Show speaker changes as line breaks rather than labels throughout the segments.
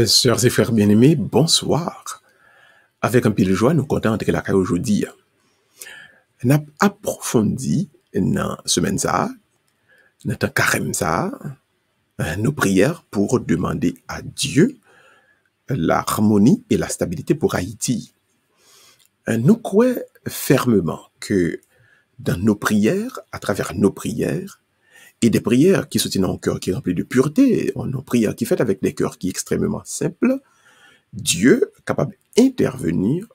Sœurs et frères bien-aimés, bonsoir. Avec un pile joie, nous comptons entrer la caille aujourd'hui. N'a approfondi dans semaine ça, dans temps carême ça, nos prières pour demander à Dieu l'harmonie et la stabilité pour Haïti. Nous croyons fermement que dans nos prières, à travers nos prières, et des prières qui soutiennent un cœur qui est rempli de pureté, nos prières qui faites avec des cœurs qui sont extrêmement simples, Dieu est capable d'intervenir,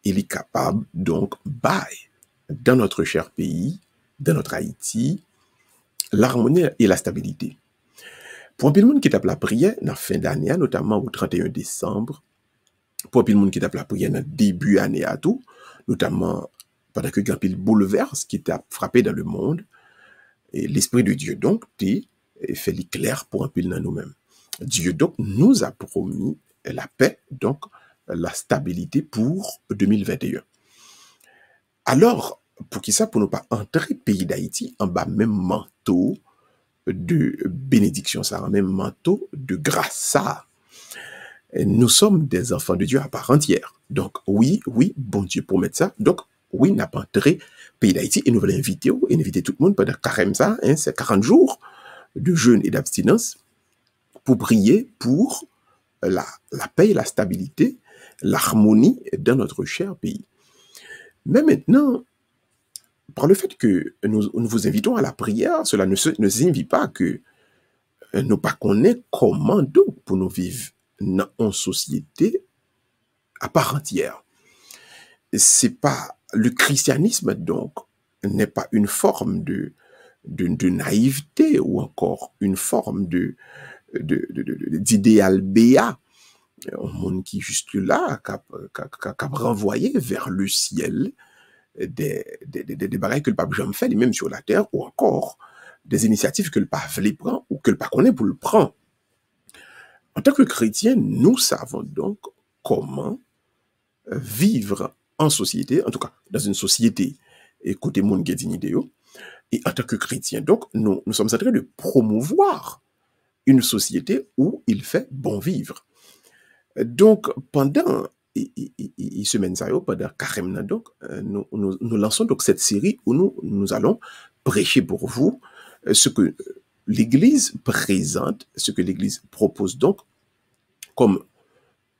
il est capable donc dans notre cher pays, dans notre Haïti, l'harmonie et la stabilité. Pour un peu de monde qui tape la prière dans la fin d'année, notamment au 31 décembre, pour un peu de monde qui tape la prière dans le début d'année à tout, notamment pendant que grand pile bouleverse qui t'a frappé dans le monde, et l'Esprit de Dieu donc fait l'éclair pour un peu dans nous-mêmes. Dieu donc nous a promis la paix, donc la stabilité pour 2021. Alors, pour qui ça, pour ne pas entrer pays d'Haïti en bas même manteau de bénédiction, ça, en même manteau de grâce, ça. Nous sommes des enfants de Dieu à part entière. Donc, oui, bon Dieu promet ça. Donc, oui, n'a pas entré pays d'Haïti et nous voulons inviter tout le monde pendant carême ça, c'est 40 jours de jeûne et d'abstinence pour prier pour la paix et la stabilité, l'harmonie dans notre cher pays. Mais maintenant, par le fait que nous vous invitons à la prière, cela ne signifie pas que nous pas connaissons comment donc pour nous vivre dans une société à part entière. C'est pas le christianisme donc n'est pas une forme de naïveté ou encore une forme d'idéal béat, un monde qui juste là qu'a renvoyé vers le ciel des bagailles que le pape jamais fait, même sur la terre, ou encore des initiatives que le pape les prend ou que le pape connaît pour le prendre. En tant que chrétien, nous savons donc comment vivre en société, en tout cas dans une société, écoutez monde qui est dignité, et en tant que chrétien, donc nous sommes en train de promouvoir une société où il fait bon vivre. Donc pendant semaine ça pendant carême donc nous lançons donc cette série où nous allons prêcher pour vous ce que l'Église présente, ce que l'Église propose donc comme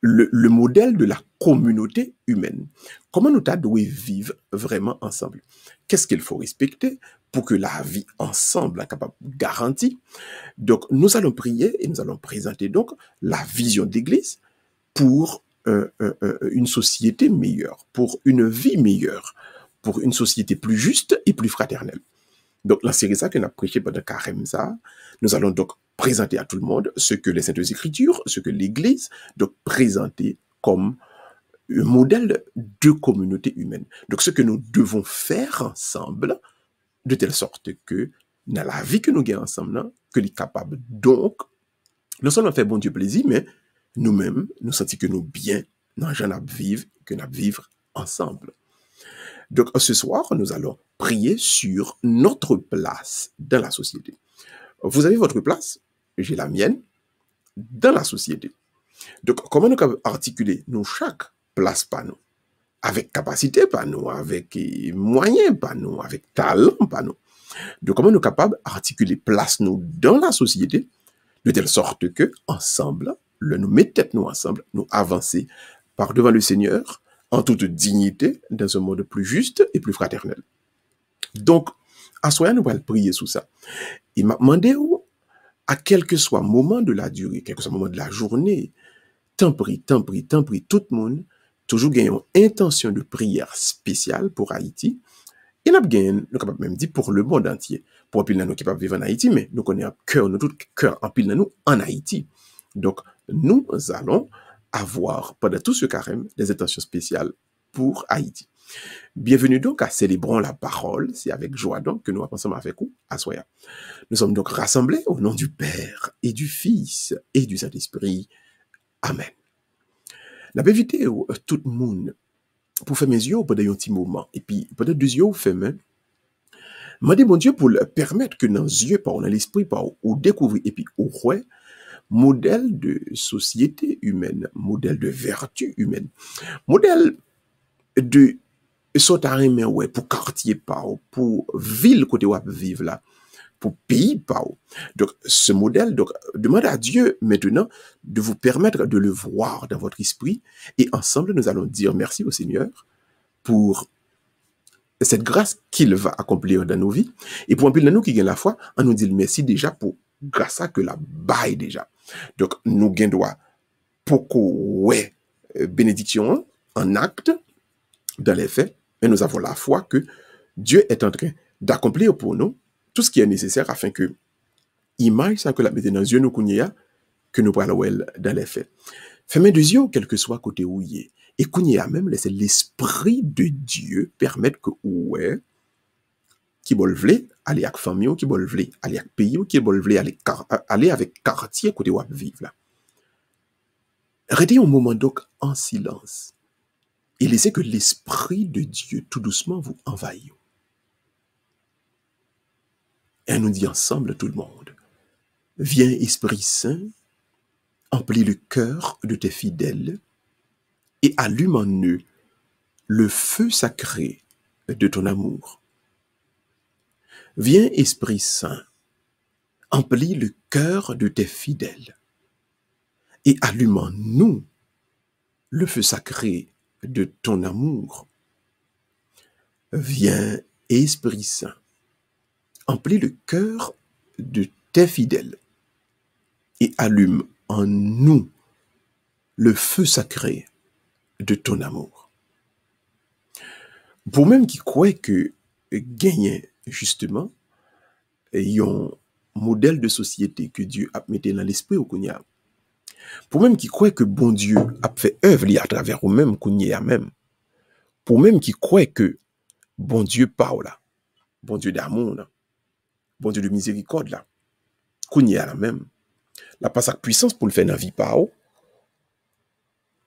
le modèle de la communauté humaine. Comment nous devons vivre vraiment ensemble? Qu'est-ce qu'il faut respecter pour que la vie ensemble soit capable de garantir? Donc, nous allons prier et nous allons présenter donc la vision d'Église pour une société meilleure, pour une vie meilleure, pour une société plus juste et plus fraternelle. Donc, la série ça que nous avons prêché pendant carême ça, nous allons donc présenter à tout le monde ce que les Saintes Écritures, ce que l'Église doit présenter comme un modèle de communauté humaine. Donc, ce que nous devons faire ensemble, de telle sorte que, dans la vie que nous gagnons ensemble, que nous sommes capables donc, non seulement faire bon Dieu plaisir, mais nous-mêmes, nous sentons que nous bien, dans gens vivre, que nous vivre ensemble. Donc, ce soir, nous allons prier sur notre place dans la société. Vous avez votre place, j'ai la mienne, dans la société. Donc, comment nous articuler nous chaque place par nous, avec capacité par nous, avec moyens par nous, avec talent par nous. Donc, comment nous capables d'articuler place nous dans la société, de telle sorte que, ensemble, nous mettons nous ensemble, nous avancer par devant le Seigneur, en toute dignité, dans un monde plus juste et plus fraternel. Donc, à soi, nous allons prier sur ça. Il m'a demandé à quel que soit moment de la durée, quel que soit moment de la journée, tant prie, tout le monde, toujours gagnons intention de prière spéciale pour Haïti. Et nous capable même dire pour le monde entier. Pour un pile nous qui peuvent vivre en Haïti, mais nous connaissons tout cœur en pile nous en Haïti. Donc, nous allons avoir, pendant tout ce carême, des intentions spéciales pour Haïti. Bienvenue donc à Célébrons la parole. C'est avec joie donc que nous pensons avec vous à Soya. Nous sommes donc rassemblés au nom du Père et du Fils et du Saint-Esprit. Amen. N'a pas évité tout le monde pour faire mes yeux pendant un petit moment. Et puis, pendant 2 yeux, fait main. M'a dit, mon Dieu, pour le permettre que dans les yeux, par dans l'esprit, par ou découvrir, et puis, ou ouais, modèle de société humaine, modèle de vertu humaine, modèle de sotarime ouais pour quartier pa ou, pour ville côté où vivre là, pour pays pa ou. Donc ce modèle, donc demande à Dieu maintenant de vous permettre de le voir dans votre esprit et ensemble nous allons dire merci au Seigneur pour cette grâce qu'il va accomplir dans nos vies et pour un peu de nous qui gagne la foi, on nous dit merci déjà pour grâce à que la baille déjà. Donc nous gagne droit pour ouais bénédiction en acte dans les faits, mais nous avons la foi que Dieu est en train d'accomplir pour nous tout ce qui est nécessaire afin que image ça que la mettez dans les yeux nous kounya que nous parlons dans les faits. Fermez deux yeux quel que soit côté où il est. Et kounya même laissez l'esprit de Dieu permettre que ouais qui bol vle aller avec famille qui bol vle aller avec pays qui bol vle aller avec quartier côté où vivre là. Restez un moment donc en silence et laissez que l'esprit de Dieu tout doucement vous envahisse. Et on nous dit ensemble tout le monde, viens Esprit Saint, emplis le cœur de tes fidèles et allume en eux le feu sacré de ton amour. Viens Esprit Saint, emplis le cœur de tes fidèles et allume en nous le feu sacré de ton amour. Viens Esprit Saint, emplis le cœur de tes fidèles et allume en nous le feu sacré de ton amour. Pour même qui croient que gagner justement un modèle de société que Dieu a mis dans l'esprit au Kounia, pour même qui croient que bon Dieu a fait œuvre à travers ou même Kounia même, pour même qui croient que bon Dieu parle là, bon Dieu d'amour là, bon Dieu de miséricorde là, Kounia là même, la pas sa puissance pour le faire dans la vie par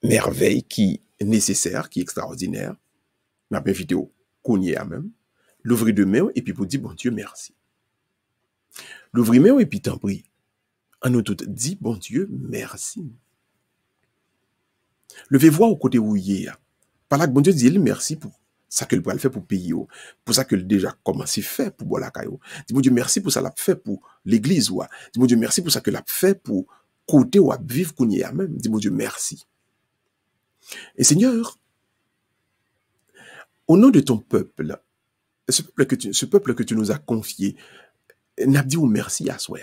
merveille qui est nécessaire, qui est extraordinaire, n'a pas invité au Kounia même, l'ouvrir de main et puis pour dire bon Dieu merci. L'ouvrir main et puis t'en prie. On nous tout dit bon Dieu merci. Levez voir au côté où il est. Par là que bon Dieu dit merci pour ça que le bras fait pour payer, pour ça que le déjà commencé fait pour boire la caillou. Dis bon Dieu merci pour ça l'a fait pour l'église ou. Dis bon Dieu merci pour ça que l'a fait pour côté ou vivre qu'on y a même. Dis bon Dieu merci. Et Seigneur, au nom de ton peuple, ce peuple que tu nous as confié, n'a dit merci à soi.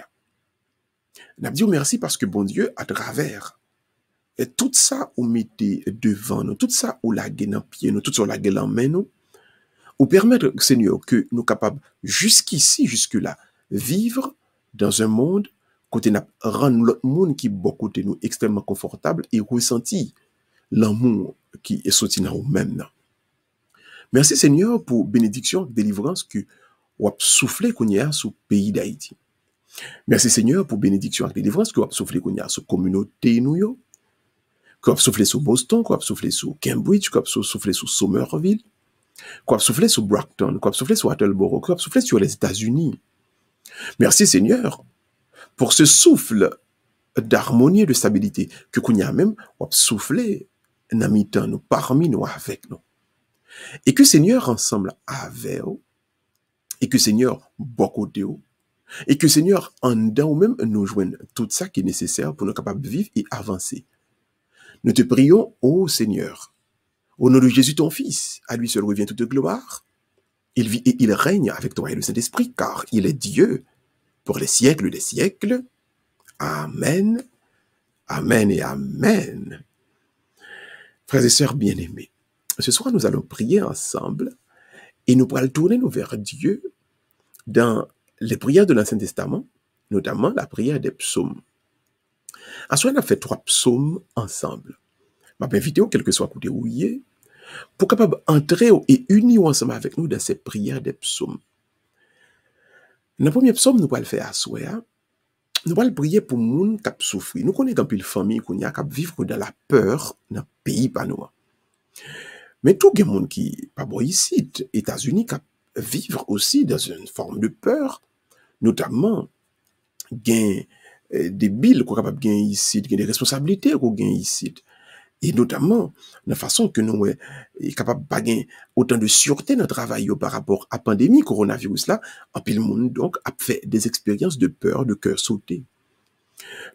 N'a dit merci parce que bon Dieu à travers et tout ça ou mettez devant nous, tout ça ou la gueule en pied nous, tout ça ou la gueule en main nous, ou permettre, Seigneur, que nous capables jusqu'ici, jusque-là, vivre dans un monde côté n'a rendre l'autre monde qui beaucoup de nous extrêmement confortable et ressentir l'amour qui est sorti dans nous-mêmes. Merci Seigneur pour bénédiction, délivrance que ou a soufflé qu'on y a sur le pays d'Haïti. Merci Seigneur pour bénédiction et délivrance que ou a soufflé qu'on y a sur la communauté nous, qu'on a soufflé sur Boston, qu'on a soufflé sur Cambridge, qu'on a soufflé sur Somerville, qu'on a soufflé sur Brockton, qu'on a soufflé sur Attleboro, qu'on a soufflé sur les États-Unis. Merci Seigneur pour ce souffle d'harmonie et de stabilité que qu'on y a même ou a soufflé dans nous, parmi nous, avec nous. Et que Seigneur ensemble avec nous, et que Seigneur beaucoup de nous, et que Seigneur en dedans ou même nous joigne tout ça qui est nécessaire pour nous capables de vivre et avancer. Nous te prions, ô Seigneur, au nom de Jésus ton Fils, à lui seul revient toute gloire. Il vit et il règne avec toi et le Saint-Esprit, car il est Dieu pour les siècles des siècles. Amen, amen et amen. Frères et sœurs bien-aimés, ce soir nous allons prier ensemble et nous allons tourner nous vers Dieu dans les prières de l'Ancien Testament, notamment la prière des psaumes. À ce moment, on a fait 3 psaumes ensemble. Je vais inviter, quel que soit côté où il est, pour capable entrer et unir ensemble avec nous dans ces prières des psaumes. Dans le premier psaume, nous allons le faire à soi. Nous allons prier pour les gens qui souffrent. Nous connaissons une famille qui vivent dans la peur dans le pays pas nous. Mais tout le monde qui pas bon ici, États-Unis, qui vivent aussi dans une forme de peur, notamment gain débile qu'on est capable de gagner ici, des responsabilités qu'on gagne ici. Et notamment, la façon que nous sommes capables de gagner autant de sûreté dans le travail par rapport à la pandémie, coronavirus là, en pile monde donc a fait des expériences de peur, de cœur sauté.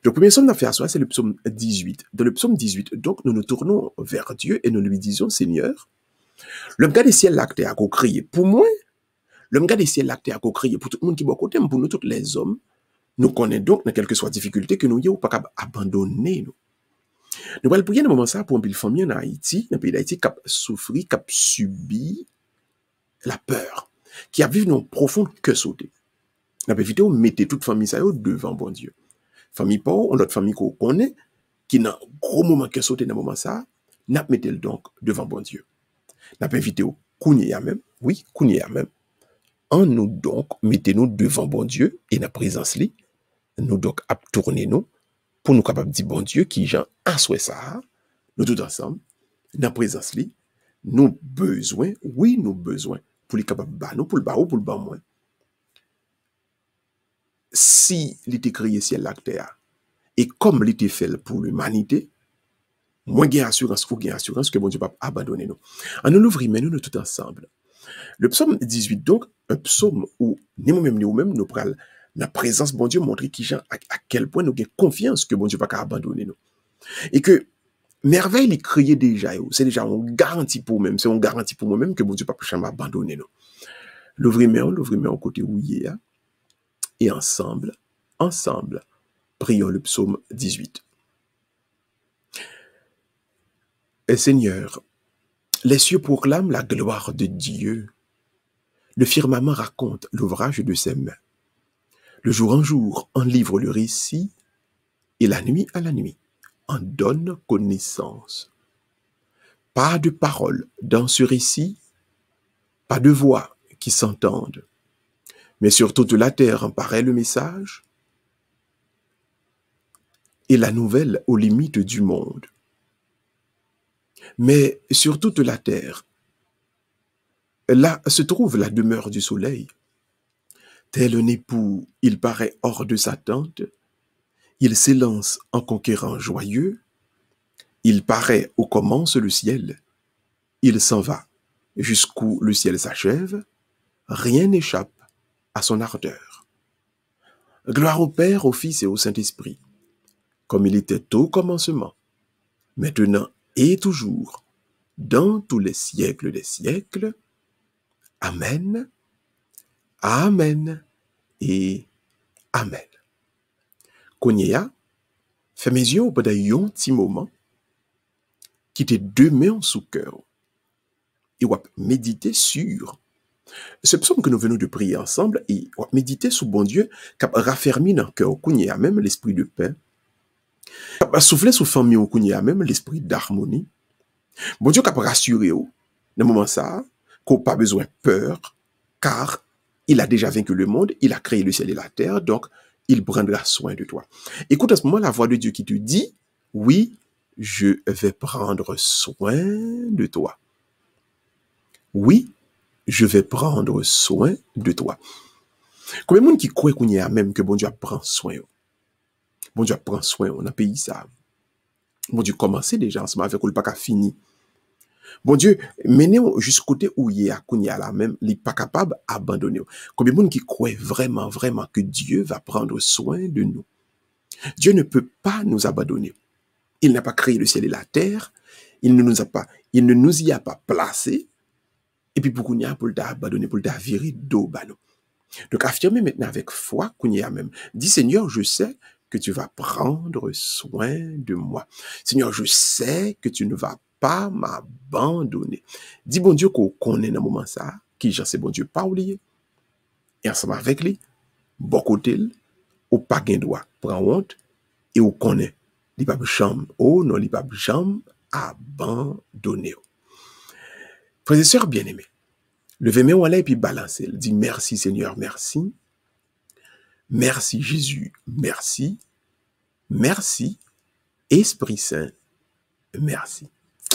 Le premier psaume d'affaires, c'est le psaume 18. Dans le psaume 18, donc, nous nous tournons vers Dieu et nous lui disons, Seigneur, le gars des ciels lactés a crié pour moi, le gars des ciels lactés a crié pour tout le monde qui est à côté, pour nous, tous les hommes, nous connaissons donc, dans quelque soit difficulté que nous n'ayons pas capable d'abandonner nous. Nous allons prier dans moment ça pour une famille en Haïti, dans le pays d'Haïti, qui a souffert, qui a subi la peur, qui a vécu une profonde cœur sauté. Nous avons évité de mettre toute famille ça devant bon Dieu. Famille pauvre, notre famille qu'on connaît, qui n'a gros moment que sauter dans moment ça, n'a mettez le donc devant bon Dieu. N'a pas invité au kounia même, oui, kounia même. En nous donc, mettez-nous devant bon Dieu et la présence li, nous donc à tourner nous pour nous capables de dire bon Dieu qui j'en a souhait ça, nous tous ensemble, dans la présence li, nous besoin, oui, nous besoin pour les capables ba nous pour le ba ou pour le ba moins. Si il était créé ciel la terre et comme il était fait pour l'humanité, moi j'ai assurance, faut gagner assurance que bon Dieu va pas abandonner nous. En nous l'ouvrir mais nous tout ensemble. Le psaume 18 donc un psaume où ni moi-même ni vous-même nous prenons la présence bon Dieu montrer à quel point nous avons confiance que bon Dieu va pas abandonner nous. Et que merveille il criait déjà, c'est déjà une garantie pour nous-mêmes, c'est une garantie pour moi-même que bon Dieu va pas jamais abandonner nous. L'ouvrir mais au côté où il est et ensemble, prions le psaume 18. Et Seigneur, les cieux proclament la gloire de Dieu. Le firmament raconte l'ouvrage de ses mains. Le jour en jour en livre le récit, et la nuit à la nuit en donne connaissance. Pas de parole dans ce récit, pas de voix qui s'entendent, mais sur toute la terre en paraît le message, et la nouvelle aux limites du monde. Mais sur toute la terre, là se trouve la demeure du soleil. Tel un époux, il paraît hors de sa tente, il s'élance en conquérant joyeux, il paraît où commence le ciel, il s'en va jusqu'où le ciel s'achève, rien n'échappe à son ardeur. Gloire au Père, au Fils et au Saint-Esprit, comme il était au commencement, maintenant et toujours, dans tous les siècles des siècles. Amen, Amen et Amen. Konyea, fait mes yeux pendant un petit moment, qui te deux mains sous cœur, et on méditer sur ce psaume que nous venons de prier ensemble, et on méditer sur bon Dieu, qui a raffermi dans le cœur, Konyea même l'esprit de paix, qui a soufflé sur famille, Konyea même l'esprit d'harmonie. Bon Dieu qui a rassuré, dans le moment ça, qu'on n'a pas besoin de peur, car il a déjà vaincu le monde, il a créé le ciel et la terre, donc il prendra soin de toi. Écoute à ce moment la voix de Dieu qui te dit, oui, je vais prendre soin de toi. Oui, je vais prendre soin de toi. Combien de monde qui croit qu'on y a même que bon Dieu prend soin? Bon Dieu prend soin, on a payé ça. Bon Dieu commencé déjà ensemble avec le pas qu'à fini. Bon Dieu, menez jusqu'au côté où il y a qu'on y a là même, il n'est pas capable d'abandonner. Combien de monde qui croit vraiment, vraiment que Dieu va prendre soin de nous? Dieu ne peut pas nous abandonner. Il n'a pas créé le ciel et la terre. Il ne nous y a pas placé. Et puis, pour qu'on y a, pour l'abandonner, pour le virer d'eau, donc, affirmez maintenant avec foi qu'on y a même. Dis, Seigneur, je sais que tu vas prendre soin de moi. Seigneur, je sais que tu ne vas pas m'abandonner. Dis, bon Dieu, qu'on connaît dans le moment ça, qui j'en sais, bon Dieu, pas oublié. Et ensemble avec lui, bon côté, ou pas gain droit, prend honte, et ou connaît. Li pa jambe, oh non, li pa jambe abandonné. Frères et sœurs bien-aimés, levez-moi en l'air et puis balancez. Dit merci Seigneur, merci. Merci Jésus, merci. Merci Esprit Saint, merci.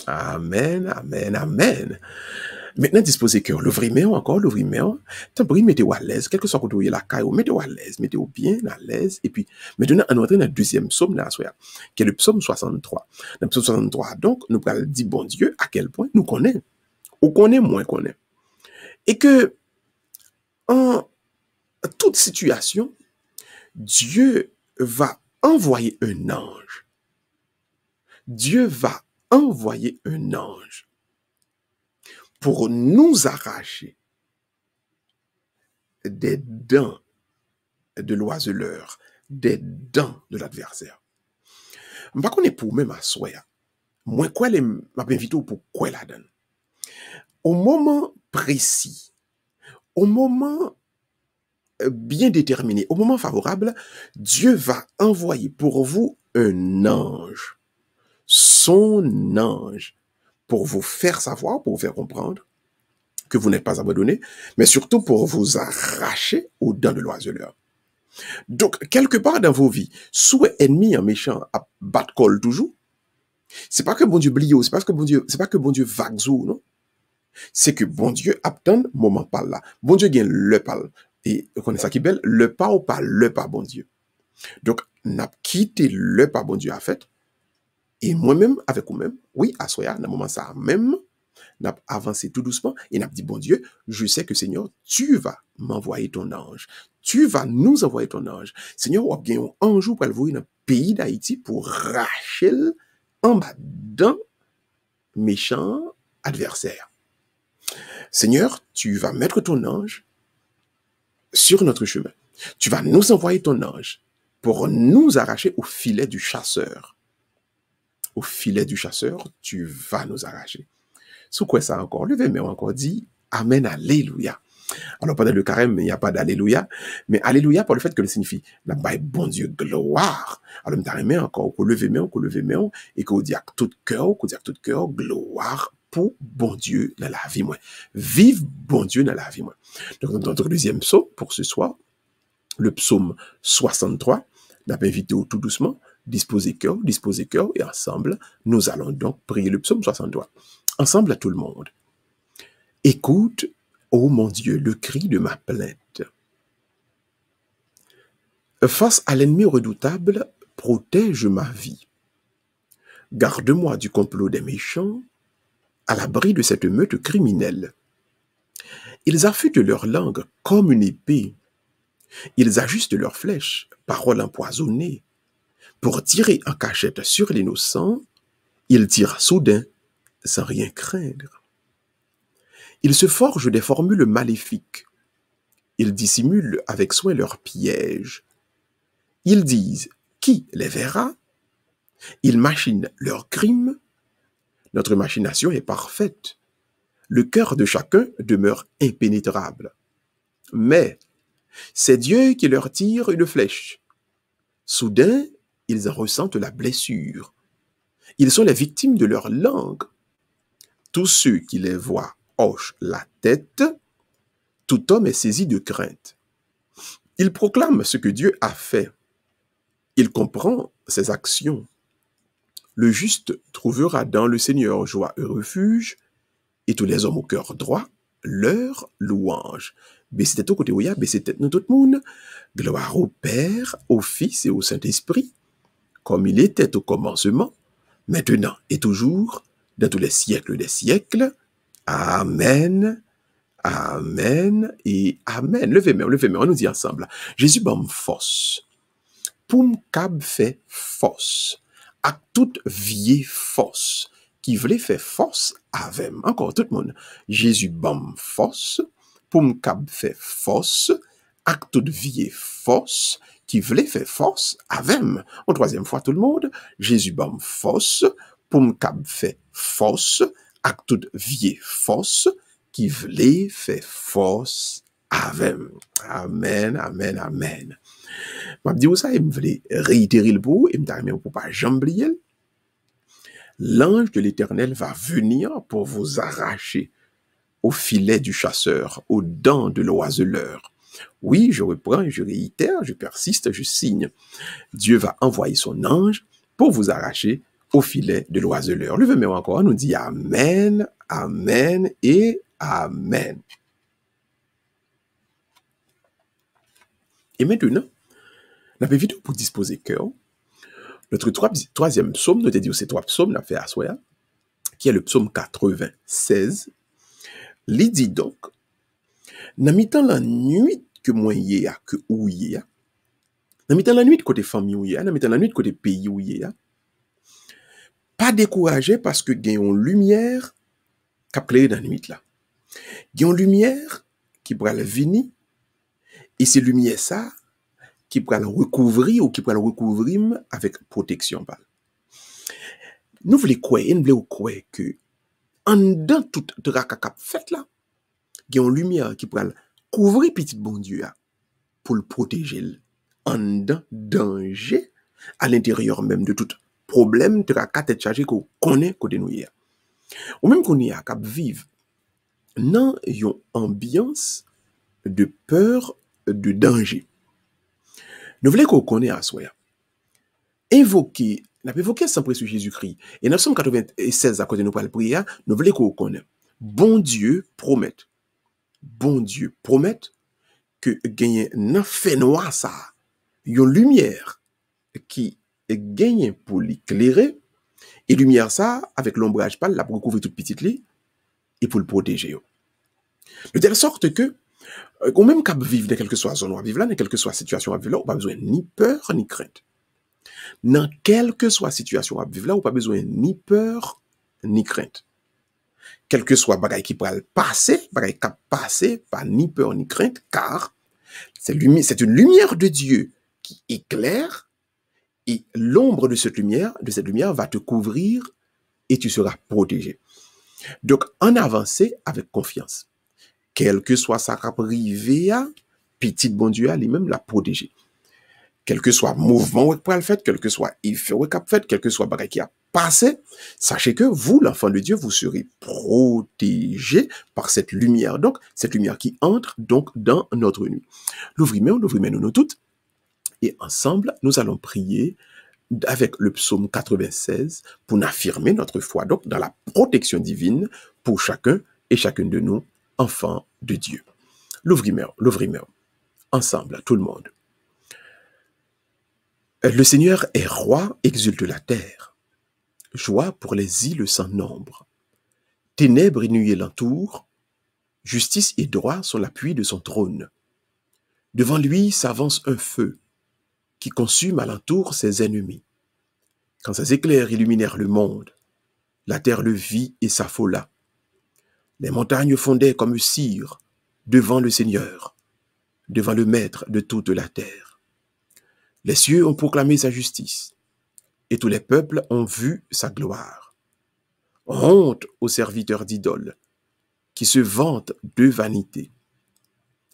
Amen, amen, amen. Maintenant, disposez cœur, l'ouvrir encore, l'ouvrir tant pis, mettez-vous à l'aise, quel que soit côté la caille, mettez-vous à l'aise, mettez-vous bien à l'aise, et puis, maintenant, on entre dans le deuxième psaume, qui est le psaume 63. Dans le psaume 63, donc, nous allons dire, bon Dieu, à quel point nous connaissons, ou connaît moins connaît. Et que, en toute situation, Dieu va envoyer un ange. Dieu va envoyer un ange pour nous arracher des dents de l'oiseleur, des dents de l'adversaire. Je ne sais pas pour même à soi. Moi, quoi, je m'invite pour quoi la donne. Au moment précis, au moment bien déterminé, au moment favorable, Dieu va envoyer pour vous un ange, son ange, pour vous faire savoir, pour vous faire comprendre que vous n'êtes pas abandonné, mais surtout pour vous arracher aux dents de l'oiseleur. Donc, quelque part dans vos vies, soit ennemi en méchant à battre col toujours, c'est pas que bon Dieu blie, c'est pas que bon Dieu vague, non? C'est que bon Dieu attend moment par là. Bon Dieu gagne le parle. Et vous connaissez ça qui est belle, le pas ou pas le pas bon Dieu. Donc, n'a quitté le pas bon Dieu à fait. Et moi-même, avec vous-même, oui, à soi, dans le moment ça même, n'a avancé tout doucement et n'a dit, bon Dieu, je sais que Seigneur, tu vas m'envoyer ton ange. Tu vas nous envoyer ton ange. Seigneur, on a bien un ange pour le voir dans le pays d'Haïti pour racher en bas d'un méchant adversaire. Seigneur, tu vas mettre ton ange sur notre chemin. Tu vas nous envoyer ton ange pour nous arracher au filet du chasseur. Au filet du chasseur, tu vas nous arracher. Sous quoi ça encore? Le verset encore dit Amen, Alléluia. Alors pendant le carême, il n'y a pas d'Alléluia, mais Alléluia par le fait que le signifie la baille bon Dieu gloire. Alors me t'arrêter encore qu'on leve main, et qu'on dit à tout cœur, gloire pour bon Dieu dans la vie moi. Vive bon Dieu dans la vie moi. Donc notre deuxième psaume pour ce soir, le psaume 63, n'a pas invité tout doucement, disposez cœur, et ensemble, nous allons donc prier le psaume 63. Ensemble à tout le monde. Écoute, ô mon Dieu, le cri de ma plainte. Face à l'ennemi redoutable, protège ma vie. Garde-moi du complot des méchants, à l'abri de cette meute criminelle. Ils affûtent leur langue comme une épée. Ils ajustent leurs flèches, paroles empoisonnées. Pour tirer en cachette sur l'innocent, ils tirent soudain, sans rien craindre. Ils se forgent des formules maléfiques. Ils dissimulent avec soin leurs pièges. Ils disent « Qui les verra ?» Ils machinent leurs crimes. Notre machination est parfaite. Le cœur de chacun demeure impénétrable. Mais c'est Dieu qui leur tire une flèche. Soudain, ils en ressentent la blessure. Ils sont les victimes de leur langue. Tous ceux qui les voient hochent la tête. Tout homme est saisi de crainte. Il proclame ce que Dieu a fait. Il comprend ses actions. Le juste trouvera dans le Seigneur joie et refuge, et tous les hommes au cœur droit, leur louange. Baissez tête au côté où il y a, baissez tête nous tout le monde. Gloire au Père, au Fils et au Saint-Esprit, comme il était au commencement, maintenant et toujours, dans tous les siècles des siècles. Amen, amen et amen. Levez-moi, on nous dit ensemble. Jésus bam force. Poum cab fait force. À toute vieille force qui voulait faire force avec. Encore tout le monde. Jésus bam force. Poum cab fait force. À toute vieille force qui voulait faire force avec. En troisième fois tout le monde. Jésus bam force. Poum cab fait force. À toute vieille force qui voulait faire force avec. Amen, amen, amen. Je dis ça, je voulais réitérer le bout, et je ne peux pas jamais oublier. L'ange de l'Éternel va venir pour vous arracher au filet du chasseur, aux dents de l'oiseleur. Oui, je reprends, je réitère, je persiste, je signe. Dieu va envoyer son ange pour vous arracher au filet de l'oiseleur. Levez-moi encore, on nous dit Amen, Amen et Amen. Et maintenant, on a vidéo pour disposer cœur. Notre troisième psaume, nous avons dit ces trois psaumes, on a fait à soi, qui est le psaume 96. Il dit donc, dans mi-temps la nuit que moi y a, que ou y a, dans mi-temps la nuit de côté famille ou y a, dans mi-temps la nuit de côté pays ou y a, pas découragé parce que gagne une lumière qui a clairé dans la nuit là. Gagne une lumière qui pourra le venir, et c'est lumière ça qui pourra le recouvrir ou qui pourra le recouvrir avec protection. Nous voulons croire, nous voulons croire que en dedans toute draka fait là, il y a une lumière qui pourra couvrir petit bon Dieu pour le protéger en dedans danger à l'intérieur même de tout problème draka tête chargée qu'on connaît côté nous hier. Ou même qu'on y a cap vivre dans une ambiance de peur, de danger. Nous voulons qu'on connaisse à soi. Invoquer, on a évoqué sans précieux Jésus-Christ. Et dans Somme 96, à côté de nous, pour la prière, nous voulons qu'on connaisse. Bon Dieu promet que gagne un fait noir ça, une lumière qui gagne pour l'éclairer, et lumière ça, avec l'ombrage pâle, la pour recouvrir toute petite lit, et pour le protéger. De telle sorte que, ou même qu'à vivre dans quelque soit zone où vivre là, dans quelque soit situation à vivre là, on n'a pas besoin ni peur ni crainte. Dans quelle que soit situation à vivre là, on n'a pas besoin ni peur ni crainte. Quel que soit bagaille qui pourra passer, bagaille qui passer, pas ni peur ni crainte, car c'est une lumière de Dieu qui éclaire, et l'ombre de cette lumière va te couvrir et tu seras protégé. Donc, en avancer avec confiance. Quel que soit sa privé, petit bon Dieu, lui-même l'a protégé. Quel que soit mouvement ou le fait, quel que soit effet ou fait, quel que soit bagaille qui a passé, sachez que vous, l'enfant de Dieu, vous serez protégé par cette lumière. Donc, cette lumière qui entre donc dans notre nuit. L'ouvrimez nous toutes. Et ensemble, nous allons prier avec le psaume 96 pour affirmer notre foi, donc dans la protection divine pour chacun et chacune de nous, enfants de Dieu. L'ouvrimez, ensemble, tout le monde. Le Seigneur est roi, exulte la terre. Joie pour les îles sans nombre. Ténèbres et nuées l'entourent. Justice et droit sont l'appui de son trône. Devant lui s'avance un feu qui consume alentour ses ennemis. Quand ses éclairs illuminèrent le monde, la terre le vit et s'affola. Les montagnes fondaient comme cire devant le Seigneur, devant le Maître de toute la terre. Les cieux ont proclamé sa justice, et tous les peuples ont vu sa gloire. Honte aux serviteurs d'idoles, qui se vantent de vanité.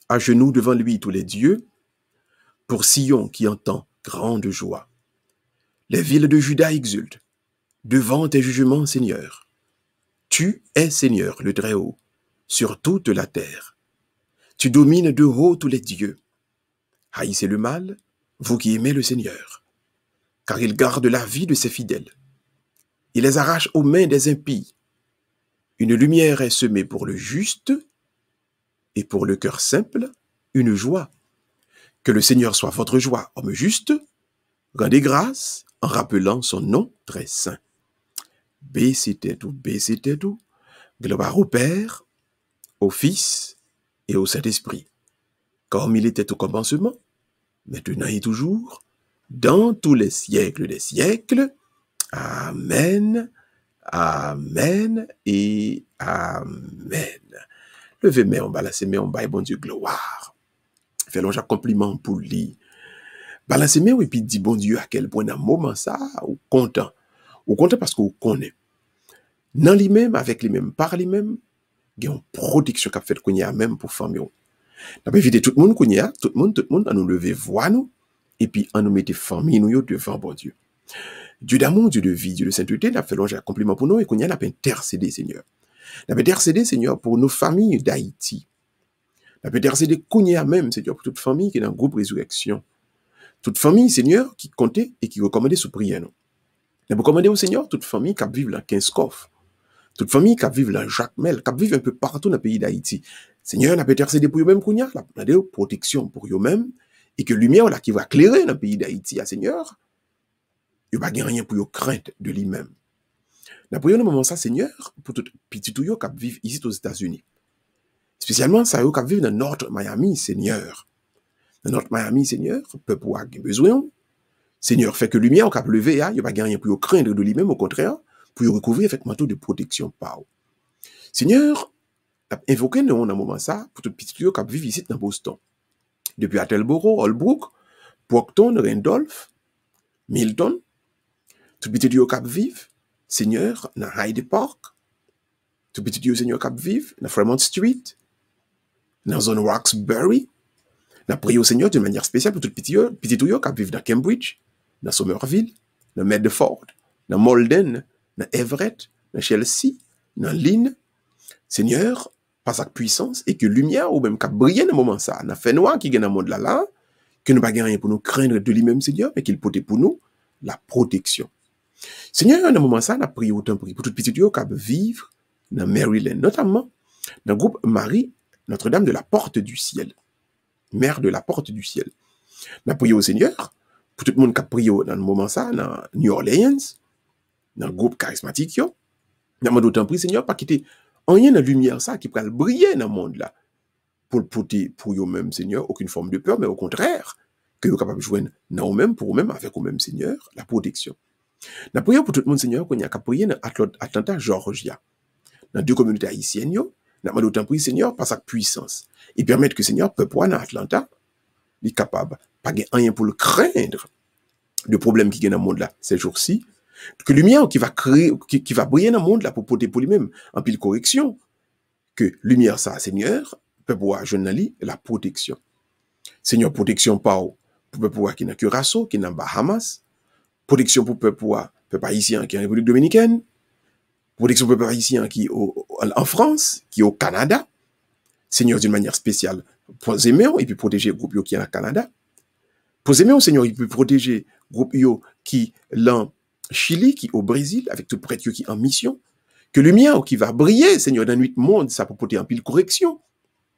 À genoux devant lui tous les dieux, pour Sion qui entend grande joie. Les villes de Juda exultent, devant tes jugements, Seigneur. Tu es Seigneur, le Très-Haut, sur toute la terre. Tu domines de haut tous les dieux. Haïssez le mal, vous qui aimez le Seigneur, car il garde la vie de ses fidèles. Il les arrache aux mains des impies. Une lumière est semée pour le juste, et pour le cœur simple, une joie. Que le Seigneur soit votre joie, homme juste. Rendez grâce en rappelant son nom très saint. Baissez tout. Gloire au Père, au Fils et au Saint-Esprit, comme il était au commencement, maintenant et toujours, dans tous les siècles des siècles. Amen, amen et amen. Levez mes en bas, laissez mes en bas, bon Dieu, gloire. Fais-le un compliment pour lui. Balancez mes et puis dit bon Dieu à quel point dans moment ça, ou content. Ou content parce qu'on connaît. Dans lui-même, avec lui-même, par lui-même, il y a une protection qu'a fait qu'on y a même pour famille. On a évité tout le monde qu'on y a, tout le monde, à nous lever, voir nous, et puis à nous mettre famille nous devant bon Dieu. Dieu d'amour, Dieu de vie, Dieu de sainteté, n'a fait longer un compliment pour nous et qu'on y a intercédé, Seigneur. N'a intercédé, Seigneur, pour nos familles d'Haïti. N'a intercédé qu'on y a même, Seigneur, pour toute famille qui est dans le groupe Résurrection. Toute famille, Seigneur, qui comptait et qui recommandait sous prière, nous. N'a recommandé au Seigneur toute famille qui vit dans 15 coffres. Toute famille qui vit dans Jacmel, qui vit un peu partout dans le pays d'Haïti. Seigneur, n'a pas intercédé pour eux-mêmes, qu'on y a, la protection pour eux-mêmes, et que lumière là qui va éclairer dans le pays d'Haïti, Seigneur, il n'y a pas rien pour eux crainte de lui-même. N'a prié dans moment ça, Seigneur, pour tout petit tout yo qui vivent ici aux États-Unis. Spécialement, ça yo qui vivent dans North Miami, Seigneur. Dans North Miami, Seigneur, peuple a besoin. Seigneur, fait que lumière qui a levé, il n'y a pas rien pour eux craindre de lui-même, au contraire, pour recouvrir avec manteau de protection par eux. Seigneur, invoqué nous dans moment ça, pour tout petit tuyau qui vivent ici dans Boston. Depuis Attleboro, Holbrook, Brockton, Randolph, Milton, tout petit tuyau qui vivent, Seigneur, dans Hyde Park, tout petit tuyau Seigneur qui vivent, dans Fremont Street, dans zone Roxbury, n'a prié au Seigneur de manière spéciale pour tout petit tuyau qui vivent dans Cambridge, dans Somerville, dans Medford, dans Malden, dans Everett, dans Chelsea, dans Lynn. Seigneur, par sa puissance, et que lumière, ou même qu'à briller dans le moment ça, n'a fait noir qui gagne dans le monde là, que nous pas rien pour nous craindre de lui-même, Seigneur, mais qu'il porte pour nous la protection. Seigneur, dans le moment ça, n'a prié autant pour tout petit Dieu qui vivre dans Maryland, notamment dans le groupe Marie, Notre-Dame de la Porte du Ciel, Mère de la Porte du Ciel. N'a prié au Seigneur, pour tout le monde qui a prié dans le moment ça, dans New Orleans, dans le groupe charismatique, n'a pas d'autant pris, Seigneur, pas quitter rien de lumière ça qui peut briller dans le monde là pour le porter pour eux-mêmes, Seigneur, aucune forme de peur, mais au contraire, que vous capable de joindre dans eux-mêmes, pour eux-mêmes, avec eux-mêmes, Seigneur, la protection. La prière pour tout le monde, Seigneur, qu'on y a qu'à prier dans Atlanta, Georgia, dans 2 communautés haïtiennes, n'a pas d'autant pris, Seigneur, par sa puissance. Et permettre que, Seigneur, peuple dans Atlanta, il est capable, pas de rien pour le craindre, de problèmes qui viennent dans le monde là, ces jours-ci, que lumière qui va créer, qui va briller dans le monde là pour porter pour lui-même, en pile correction, que lumière ça, Seigneur, peut pouvoir joindre la protection. Seigneur, protection pour peuple qui est dans Curaçao, qui est dans Bahamas, protection pour peuple haïtien qui est en République dominicaine, protection pour peuple haïtien qui est en France, qui est au Canada. Seigneur, d'une manière spéciale, posez-moi et puis protéger le groupe qui est au Canada. Posez-moi, Seigneur, il peut protéger le groupe qui est en Chili, qui est au Brésil, avec tout prêtre qui est en mission. Que lumière qui va briller, Seigneur, dans notre monde, ça peut porter en pile correction.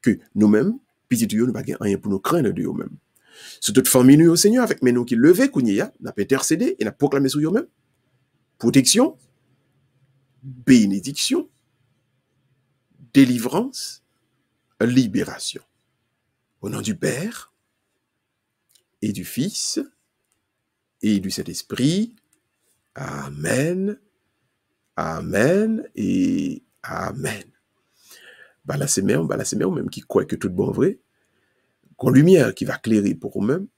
Que nous-mêmes, petit Dieu, nous n'avons rien pour nous craindre de nous-mêmes. C'est toute famille, nous, Seigneur, avec nous qui levés, qu'on y a, n'a pas intercédé et n'a proclamé sur nous-mêmes. Protection, bénédiction, délivrance, libération. Au nom du Père et du Fils et du Saint-Esprit. Amen, amen et amen. Bah là c'est même qui croit que tout bon vrai. Qu'on lumière qui va éclairer pour eux-mêmes,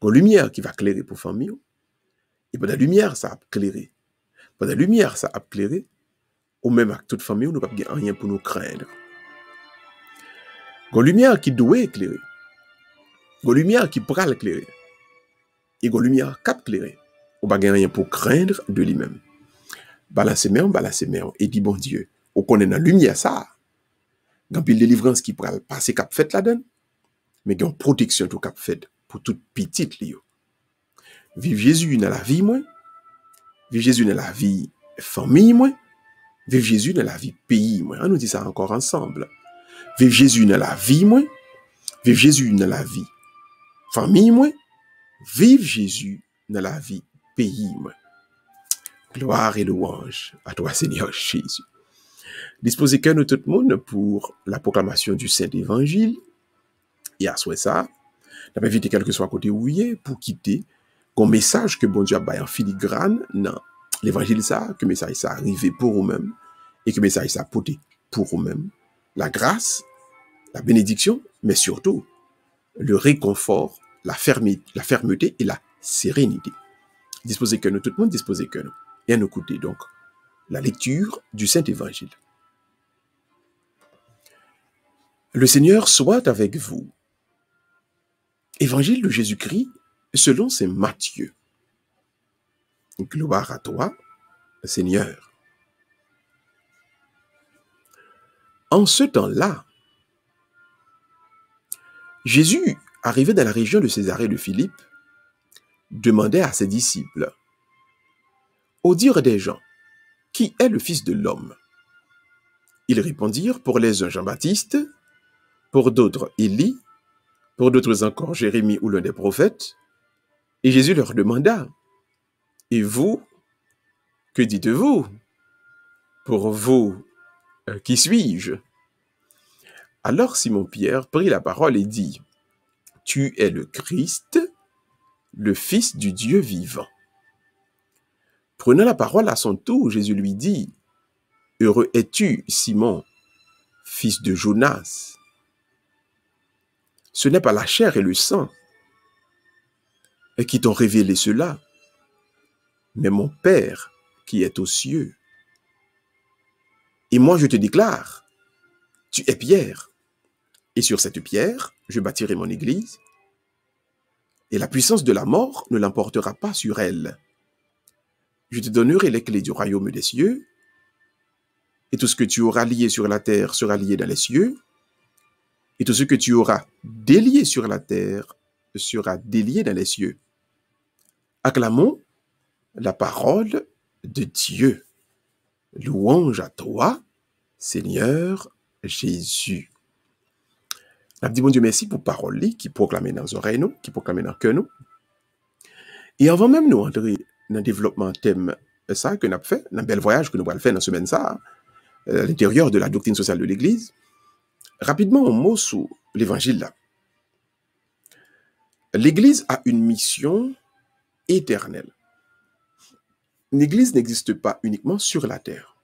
qu'on lumière qui va éclairer pour famille, et pendant la lumière ça a éclairé. Pendant la lumière ça a éclairé, ou même avec toute famille, nous n'avons pas rien pour nous craindre. Qu'on lumière qui doit éclairer, qu'on lumière qui pourra l'éclairer, et qu'on lumière qui éclairer, on n'a pas rien pour craindre de lui-même. Balancez mer, et dit bon Dieu, on connaît la lumière ça, quand il délivrance qui pourra passer cap fait là-dedans, mais qu'il y a une protection tout cap fait pour toute petite lio. Vive Jésus dans la vie, moi. Vive Jésus dans la vie famille, moi. Vive Jésus dans la vie pays, moi. On nous dit ça encore ensemble. Vive Jésus dans la vie, moi. Vive Jésus dans la vie famille, moi. Vive Jésus dans la vie pays, moi. Gloire et louange à toi, Seigneur Jésus. Disposez que nous tout le monde pour la proclamation du Saint-Évangile. Et à ce ça, on va éviter quel que soit côté où il est pour quitter un message que bon Dieu a en filigrane dans l'évangile ça, que message ça arrivé pour vous-même et que message ça porté pour vous-même. La grâce, la bénédiction, mais surtout le réconfort, la fermeté et la sérénité. Disposez que nous, tout le monde disposez que nous. Et à nous écouter donc la lecture du Saint-Évangile. Le Seigneur soit avec vous. Évangile de Jésus-Christ selon saint Matthieu. Gloire à toi, Seigneur. En ce temps-là, Jésus, arrivé dans la région de Césarée de Philippe, demandait à ses disciples, au dire des gens, qui est le Fils de l'homme? Ils répondirent, pour les uns Jean-Baptiste, pour d'autres Élie, pour d'autres encore Jérémie ou l'un des prophètes. Et Jésus leur demanda, et vous, que dites-vous? Pour vous, qui suis-je? Alors Simon-Pierre prit la parole et dit, tu es le Christ, le Fils du Dieu vivant. Prenant la parole à son tour, Jésus lui dit, heureux es-tu, Simon, fils de Jonas. Ce n'est pas la chair et le sang qui t'ont révélé cela, mais mon Père qui est aux cieux. Et moi je te déclare, tu es Pierre, et sur cette pierre, je bâtirai mon église, et la puissance de la mort ne l'emportera pas sur elle. Je te donnerai les clés du royaume des cieux, et tout ce que tu auras lié sur la terre sera lié dans les cieux, et tout ce que tu auras délié sur la terre sera délié dans les cieux. Acclamons la parole de Dieu. Louange à toi, Seigneur Jésus. Nous disons bon Dieu merci pour parole qui proclame dans nos oreilles, qui proclame dans le cœur. Et avant même nous entrer dans le développement thème ça que nous avons fait, dans le bel voyage que nous allons faire dans la semaine ça, à l'intérieur de la doctrine sociale de l'Église, rapidement un mot sur l'évangile là. L'Église a une mission éternelle. L'Église n'existe pas uniquement sur la terre.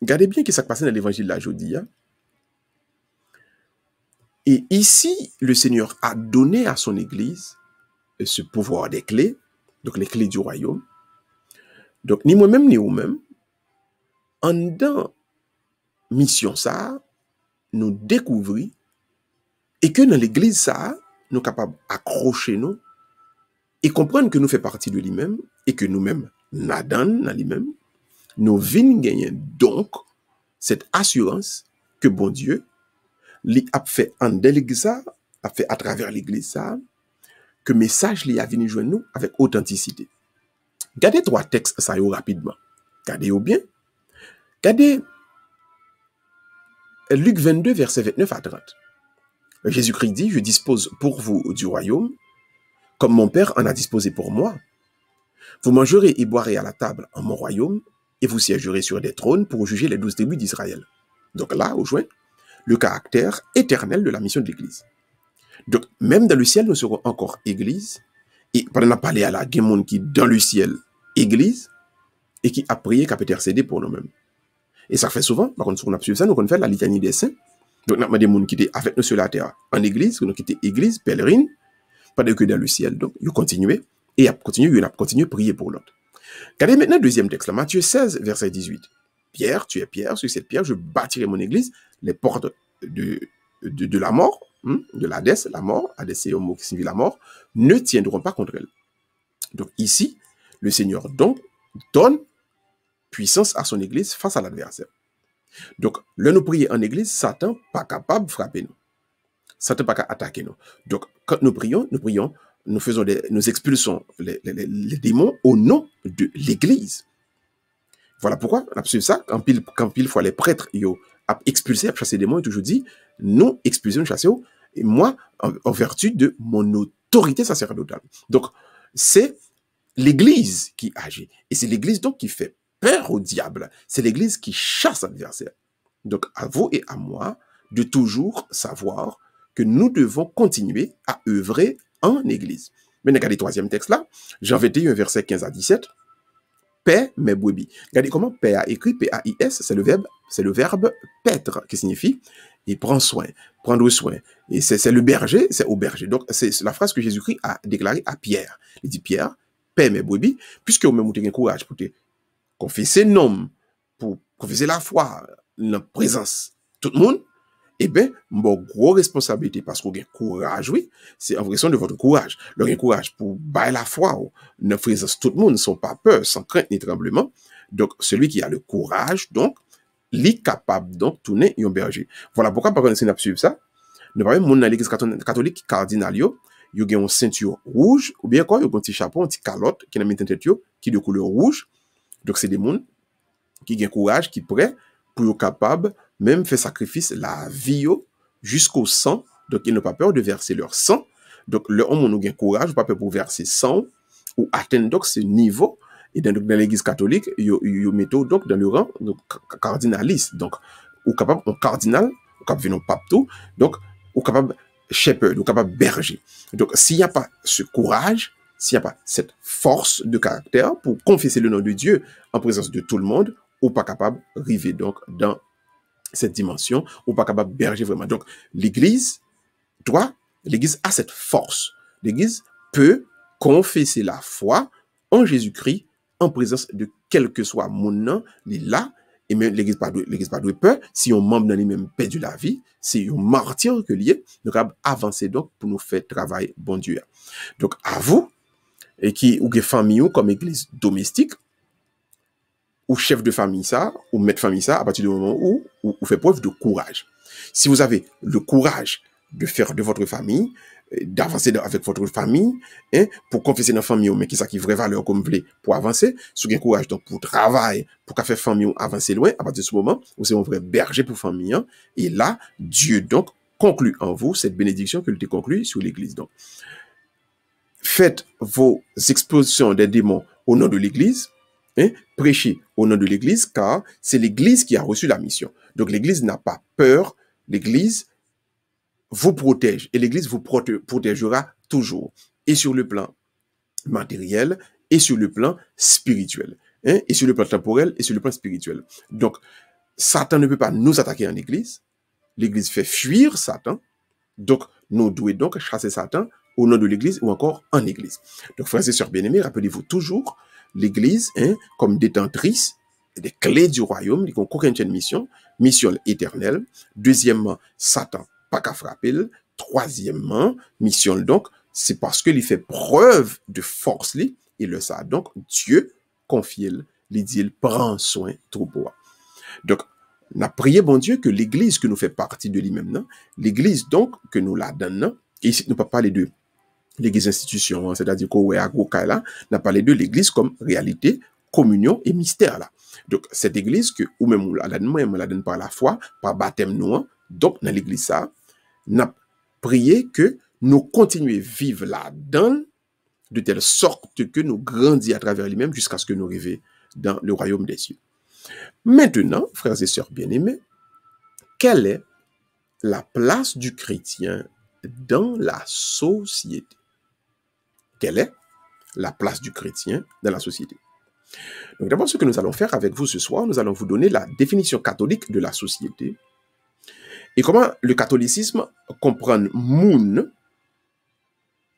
Regardez bien ce qui s'est passé dans l'évangile là aujourd'hui. Et ici, le Seigneur a donné à son Église ce pouvoir des clés, donc les clés du royaume. Donc, ni moi-même, ni vous-même, en dans mission ça, nous découvrons et que dans l'Église ça, nous sommes capables d'accrocher nous et comprendre que nous faisons partie de lui-même et que nous-mêmes, nadan dans lui-même, nous venons gagner donc cette assurance que bon Dieu lui a fait en l'Église ça, a fait à travers l'Église ça, que le message lui a venu joindre nous avec authenticité. Regardez trois textes ça rapidement. Regardez-vous bien. Regardez Luc 22, verset 29 à 30. Jésus-Christ dit, je dispose pour vous du royaume, comme mon Père en a disposé pour moi. Vous mangerez et boirez à la table en mon royaume, et vous siégerez sur des trônes pour juger les 12 tribus d'Israël. Donc là, au joint, le caractère éternel de la mission de l'Église. Donc, même dans le ciel, nous serons encore Église, et pendant qu'on a parlé à la guémonde qui, dans le ciel, Église, et qui a prié, qui a intercédé pour nous-mêmes. Et ça fait souvent, par contre, on a suivi ça, nous on fait la litanie des saints. Donc, nous avons des gens qui étaient avec nous sur la terre en église, qui étaient église, pèlerine, pendant que dans le ciel. Donc, ils continuaient, et ils ont continué à prier pour l'autre. Regardez maintenant le deuxième texte, là, Matthieu 16, verset 18. Pierre, tu es Pierre, sur cette pierre, je bâtirai mon église, les portes de la mort, de l'Hadès, la mort, Hadès c'est un mot qui signifie la mort, ne tiendront pas contre elle. Donc, ici, le Seigneur donc donne puissance à son église face à l'adversaire. Donc, là, nous prions en église, Satan pas capable de frapper nous. Satan pas capable d'attaquer nous. Donc, quand nous prions, nous expulsons les démons au nom de l'église. Voilà pourquoi on a suivi ça. Quand pile fois les prêtres ont expulsé, chasser des démons, ils ont toujours dit, nous expulsons, nous chassons, et moi, en vertu de mon autorité sacerdotale. Donc, c'est l'église qui agit. Et c'est l'église donc qui fait peur au diable. C'est l'église qui chasse l'adversaire. Donc, à vous et à moi de toujours savoir que nous devons continuer à œuvrer en église. Maintenant, regardez le troisième texte là, Jean 21, verset 15 à 17. Paix mes brebis. Regardez comment paix a écrit, P-A-I-S, c'est le verbe paître, qui signifie il prend soin, prendre soin. Et c'est le berger, c'est au berger. Donc, c'est la phrase que Jésus-Christ a déclarée à Pierre. Il dit, Pierre, paix mes brebis, puisque vous même avez courage pour te confesser nom, pour confesser la foi, la présence, tout le monde, eh bien, mon gros responsabilité, parce que vous avez courage, oui, c'est en fonction de votre courage. Le courage pour bailler la foi, la présence, tout le monde ne sont pas peur, sans crainte ni tremblement. Donc, celui qui a le courage, donc, est capable, donc, tourner un berger. Voilà pourquoi, par exemple, si nous suivons ça, nous parlons de l'église catholique cardinal, ils ont une ceinture rouge, ou bien quoi, ils ont un petit chapeau, un petit calotte, qui est de couleur rouge. Donc, c'est des gens qui ont courage, qui sont prêts pour être capable même faire sacrifice la vie jusqu'au sang. Donc, ils n'ont pas peur de verser leur sang. Donc, le homme nous gain courage, pas peur pour verser sang ou atteindre donc ce niveau. Et dans l'église catholique, ils mettent donc dans le rang donc, cardinaliste. Donc, ou capable, un cardinal, ou capable venir pape tout. Donc, ou capable shepherd, ou capable berger. Donc, s'il n'y a pas ce courage, s'il n'y a pas cette force de caractère pour confesser le nom de Dieu en présence de tout le monde, ou pas capable d'arriver donc dans cette dimension, ou pas capable de berger vraiment. Donc, l'Église a cette force. L'Église peut confesser la foi en Jésus-Christ en présence de quel que soit mon nom, il est là, et même l'Église pas de peur, si un membre dans lui-même perdu la vie, c'est un martyr que lié, nous avons avancé donc pour nous faire travail bon Dieu. Donc, à vous, et qui ou des familles comme église domestique, ou chef de famille ça, ou maître de famille ça, à partir du moment où vous faites preuve de courage. Si vous avez le courage de faire de votre famille, d'avancer avec votre famille, hein, pour confesser dans la famille, mais qui ça qui vraie valeur comme vous voulez, pour avancer, si vous avez courage donc pour travailler, pour faire famille avancer loin, à partir de ce moment, vous êtes un vrai berger pour famille, hein, et là, Dieu donc conclut en vous cette bénédiction qu'il a conclue sur l'église. Donc, faites vos expositions des démons au nom de l'église, hein, prêchez au nom de l'église, car c'est l'église qui a reçu la mission. Donc l'église n'a pas peur, l'église vous protège et l'église vous protégera toujours, et sur le plan matériel, et sur le plan spirituel, hein, et sur le plan temporel, et sur le plan spirituel. Donc, Satan ne peut pas nous attaquer en église, l'église fait fuir Satan, donc nous devons donc chasser Satan au nom de l'église ou encore en église. Donc, frères et sœurs bien-aimés, rappelez-vous toujours l'église, hein, comme détentrice des clés du royaume, qui ont aucune mission éternelle. Deuxièmement, Satan, pas qu'à frapper. Troisièmement, mission donc, c'est parce qu'il fait preuve de force, et le ça. Donc, Dieu confie, il dit, il prend soin troupeau. Donc, on a prié, bon Dieu, que l'église que nous fait partie de lui-même, l'église donc que nous la donne, et ici, nous ne pouvons pas parler de l'église institution, c'est-à-dire qu'on a parlé de l'église comme réalité, communion et mystère là. Donc, cette église que, ou même, on la donne par la foi, par baptême nous, donc, dans l'église ça, on a prié que nous continuions à vivre là-dedans, de telle sorte que nous grandissions à travers lui-même jusqu'à ce que nous arrivions dans le royaume des cieux. Maintenant, frères et sœurs bien-aimés, quelle est la place du chrétien dans la société? Quelle est la place du chrétien dans la société? Donc d'abord, ce que nous allons faire avec vous ce soir, nous allons vous donner la définition catholique de la société et comment le catholicisme comprend moun,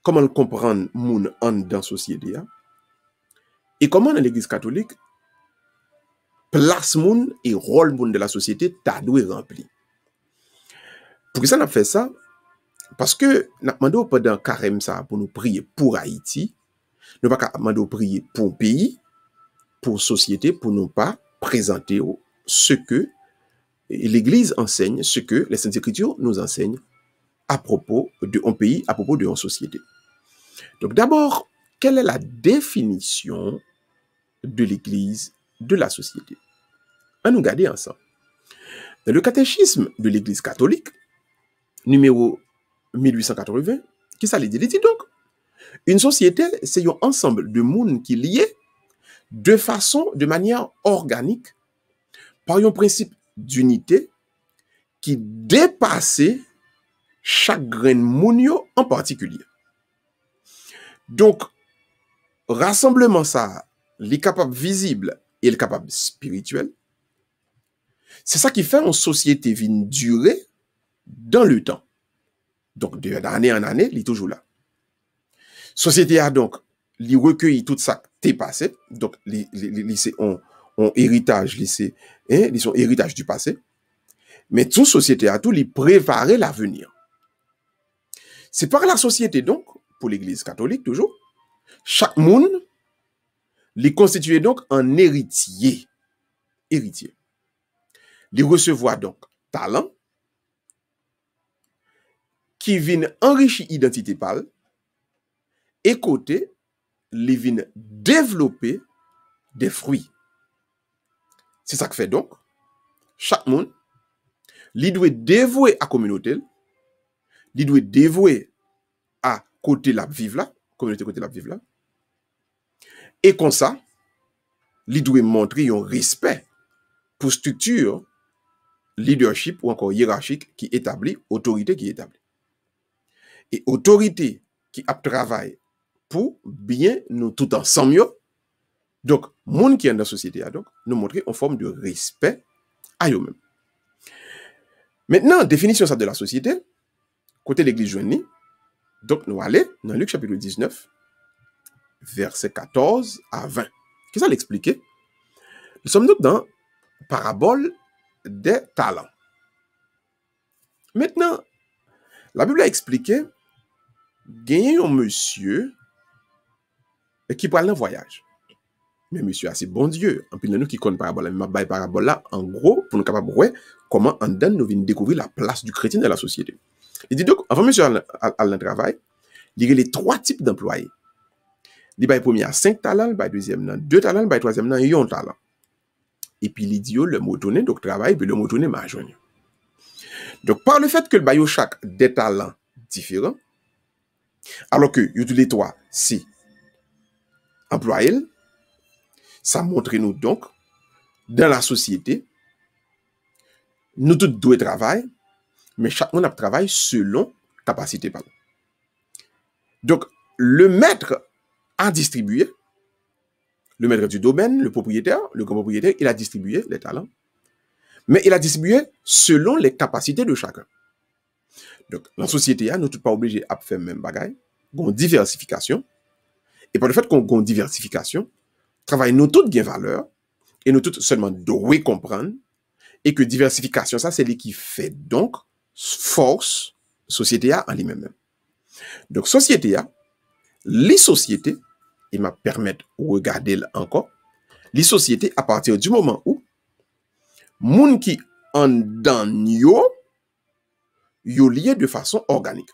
comment le comprend moun en dans la société, et comment dans l'église catholique, place moun et rôle moun de la société t'a dû remplir. Pour que ça n'a fait ça, parce que nous avons demandé pendant carême ça pour nous prier pour Haïti, nous n'avons pas demandé prier pour le pays, pour société, pour ne pas présenter ce que l'Église enseigne, ce que les Saintes Écritures nous enseignent à propos d'un pays, à propos d'une société. Donc d'abord, quelle est la définition de l'Église, de la société? On nous garder ensemble. Dans le catéchisme de l'Église catholique, numéro 1880, qui ça dit? Il dit donc, une société, c'est un ensemble de monde qui est lié de manière organique, par un principe d'unité qui dépasse chaque grain mounio en particulier. Donc, rassemblement ça, les capables visibles et les capables spirituels, c'est ça qui fait une société vient durer dans le temps. Donc, d'année en année, il est toujours là. Société a donc, il recueille tout ça qui est passé, donc, c'est un héritage, c'est un héritage du passé, mais toute société a tout, il préparer l'avenir. C'est par la société, donc, pour l'Église catholique, toujours, chaque monde, il constitue donc un héritier. Héritier. Il recevoir donc talent, qui vient enrichir l'identité pâle, et côté, il vient développer des fruits. C'est ça que fait donc, chaque monde, il doit dévouer à la communauté, il doit dévouer à côté la vivre là, communauté côté la vivre là. Et comme ça, il doit montrer un respect pour structure, leadership ou encore hiérarchique qui établit, autorité qui établit. Et autorité qui a travaillé pour bien nous tout ensemble. Donc, monde qui est dans la société, donc, nous montrer en forme de respect à eux-mêmes. Maintenant, définition ça de la société, côté l'église joignée, donc nous allons dans Luc chapitre 19, versets 14 à 20. Qu'est-ce que ça l'explique? Nous sommes donc dans parabole des talents. Maintenant, la Bible a expliqué qu'il y a un monsieur qui parle d'un voyage. Mais monsieur, c'est bon Dieu. En plus, nous qui connaissons parabole, mais parabole là, en gros, pour nous capables de voir comment en dedans nous venons découvrir la place du chrétien dans la société. Il dit donc, avant monsieur à le travail, il y a les 3 types d'employés. Il y a le premier à 5 talents, le deuxième à 2 talents, le troisième à 1 talent. Et puis il dit, le mot tourné, donc travail, puis le mot tourné m'a joint. Donc, par le fait que le bail chaque des talents différents, alors que tous les 3, c'est employés, ça montre nous donc, dans la société, nous tous devons travailler, mais chacun a travaillé selon capacité. Donc, le maître a distribué, le maître du domaine, le propriétaire, le grand propriétaire, il a distribué les talents, mais il a distribué selon les capacités de chacun. Donc, dans la société, nous ne sommes pas obligés à faire le même bagage, une diversification, et par le fait qu'on a une diversification, travail nous toutes gain valeur, et nous toutes seulement devons comprendre, et que diversification, ça, c'est ce qui fait donc force société en lui-même. Donc, société, les sociétés, il m'a permettre de regarder encore, les sociétés, à partir du moment où, moun qui en dan yo lié de façon organique.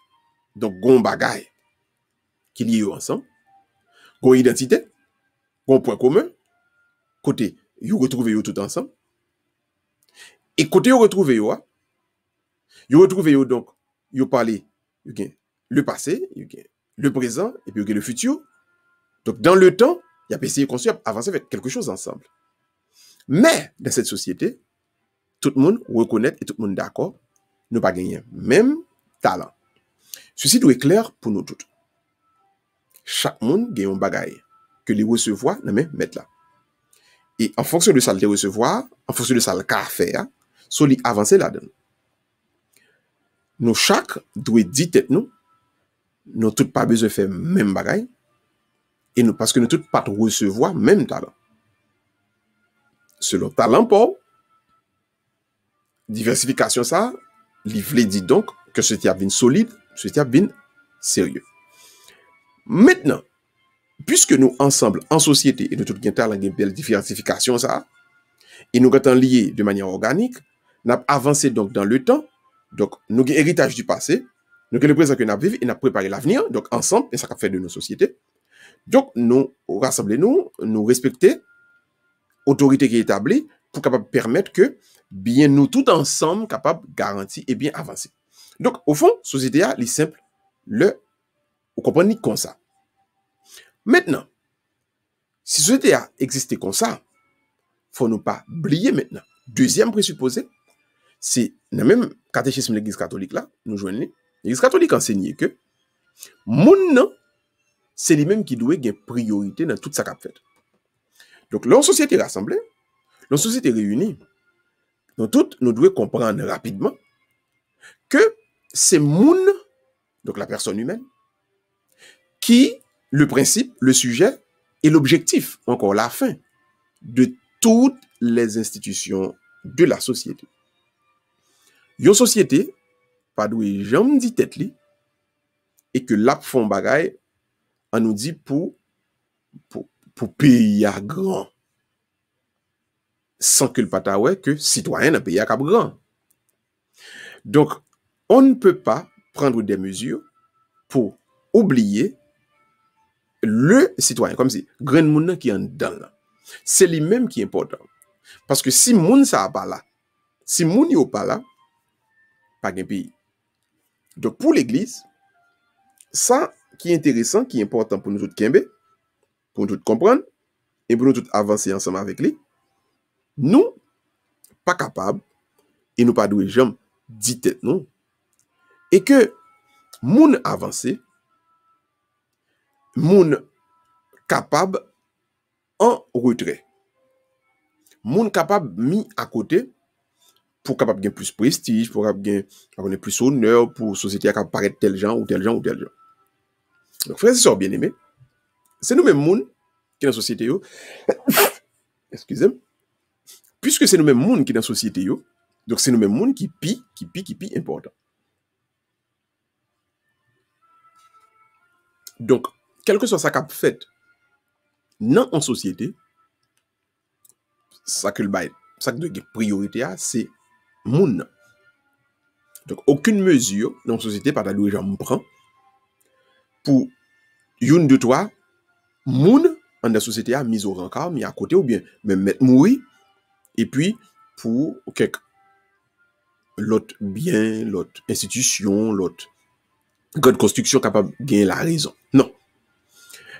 Donc, gon bagay qui lié ensemble, gon identité, gon point commun, côté, yo retrouve yo tout ensemble, et côté yo retrouve yo donc, yo parler, le passé, le présent, et puis le futur. Donc, dans le temps, il y a essayé de construire, avancer avec quelque chose ensemble. Mais, dans cette société, tout le monde reconnaît et tout le monde d'accord, nous pas gagner même talent. Ceci doit être clair pour nous tous. Chaque monde gagne un bagage que les recevoir, non mais mettre là. Et en fonction de ça, les recevoir, en fonction de ça, le cas faire, soit les avancer là-dedans. Nous chaque doit dire tête nous tous pas besoin de faire même bagage, et nous parce que nous tous pas recevoir même talent. Selon talent pour diversification ça, l'ivlé dit donc que ce qui a bien solide, ce qui a bien sérieux. Maintenant, puisque nous ensemble en société et nous tous gagnons talent, gagnons belle diversification ça, et nous sommes liés de manière organique, nous avons avancé donc dans le temps, donc nous avons héritage du passé, nous avons le présent que nous vivons et nous avons préparé l'avenir, donc ensemble, et ça fait de nos sociétés. Donc nous rassemblons, nous respecter autorité qui est établie pour capable permettre que bien nous tous ensemble capables garantir et bien avancer. Donc au fond, société a les simple vous comprenez comme ça. Maintenant, si société a existé comme ça, faut ne pas oublier maintenant. Deuxième présupposé, c'est dans même catéchisme de l'Église catholique là, nous joignons l'Église catholique enseigne que moun c'est lui-même qui doit gagner priorité dans toute sa cap fait. Donc, leur société rassemblée, leur société réunie, nous toutes, nous devons comprendre rapidement que c'est moun, donc la personne humaine, qui, le principe, le sujet et l'objectif, encore la fin, de toutes les institutions de la société. Une société, pas doué jamais dit tête li, et que l'ap font bagay, on nous dit pour pays à grand. Sans que le patawè que citoyen d'un pays à cap grand. Donc, on ne peut pas prendre des mesures pour oublier le citoyen, comme si, grand moun qui est dedans là. C'est lui-même qui est important. Parce que si moun ça pas là, Si moun yo pas là, pas de pays. Donc pour l'Église, ça qui est intéressant, qui est important pour nous tous Kembe, pour nous tous comprendre, et pour nous tous avancer ensemble avec lui, nous, pas capables, et nous pas doués jamais, dit tête non, et que moun avancé, moun capable en retrait. Moun capable mis à côté pour capable gagner plus prestige, pour capable gagner plus honneur, pour société capable paraître tel genre ou tel genre ou tel genre. Donc frères et sœurs bien-aimés, c'est nous-mêmes moun qui dans la société yo. Excusez-moi. Puisque c'est nous-mêmes moun qui dans la société yo, donc c'est nous-mêmes moun qui pi important. Donc quel que soit ça qu'a fait dans en société, ça que le bail, ça que de priorité c'est moun. Donc aucune mesure dans la société par la gens me prend pour une de toi moun en la société a mis au rencard, mis à côté ou bien même mettre mourir et puis pour quelque l'autre bien, l'autre institution, l'autre grande construction capable de gagner la raison. Non.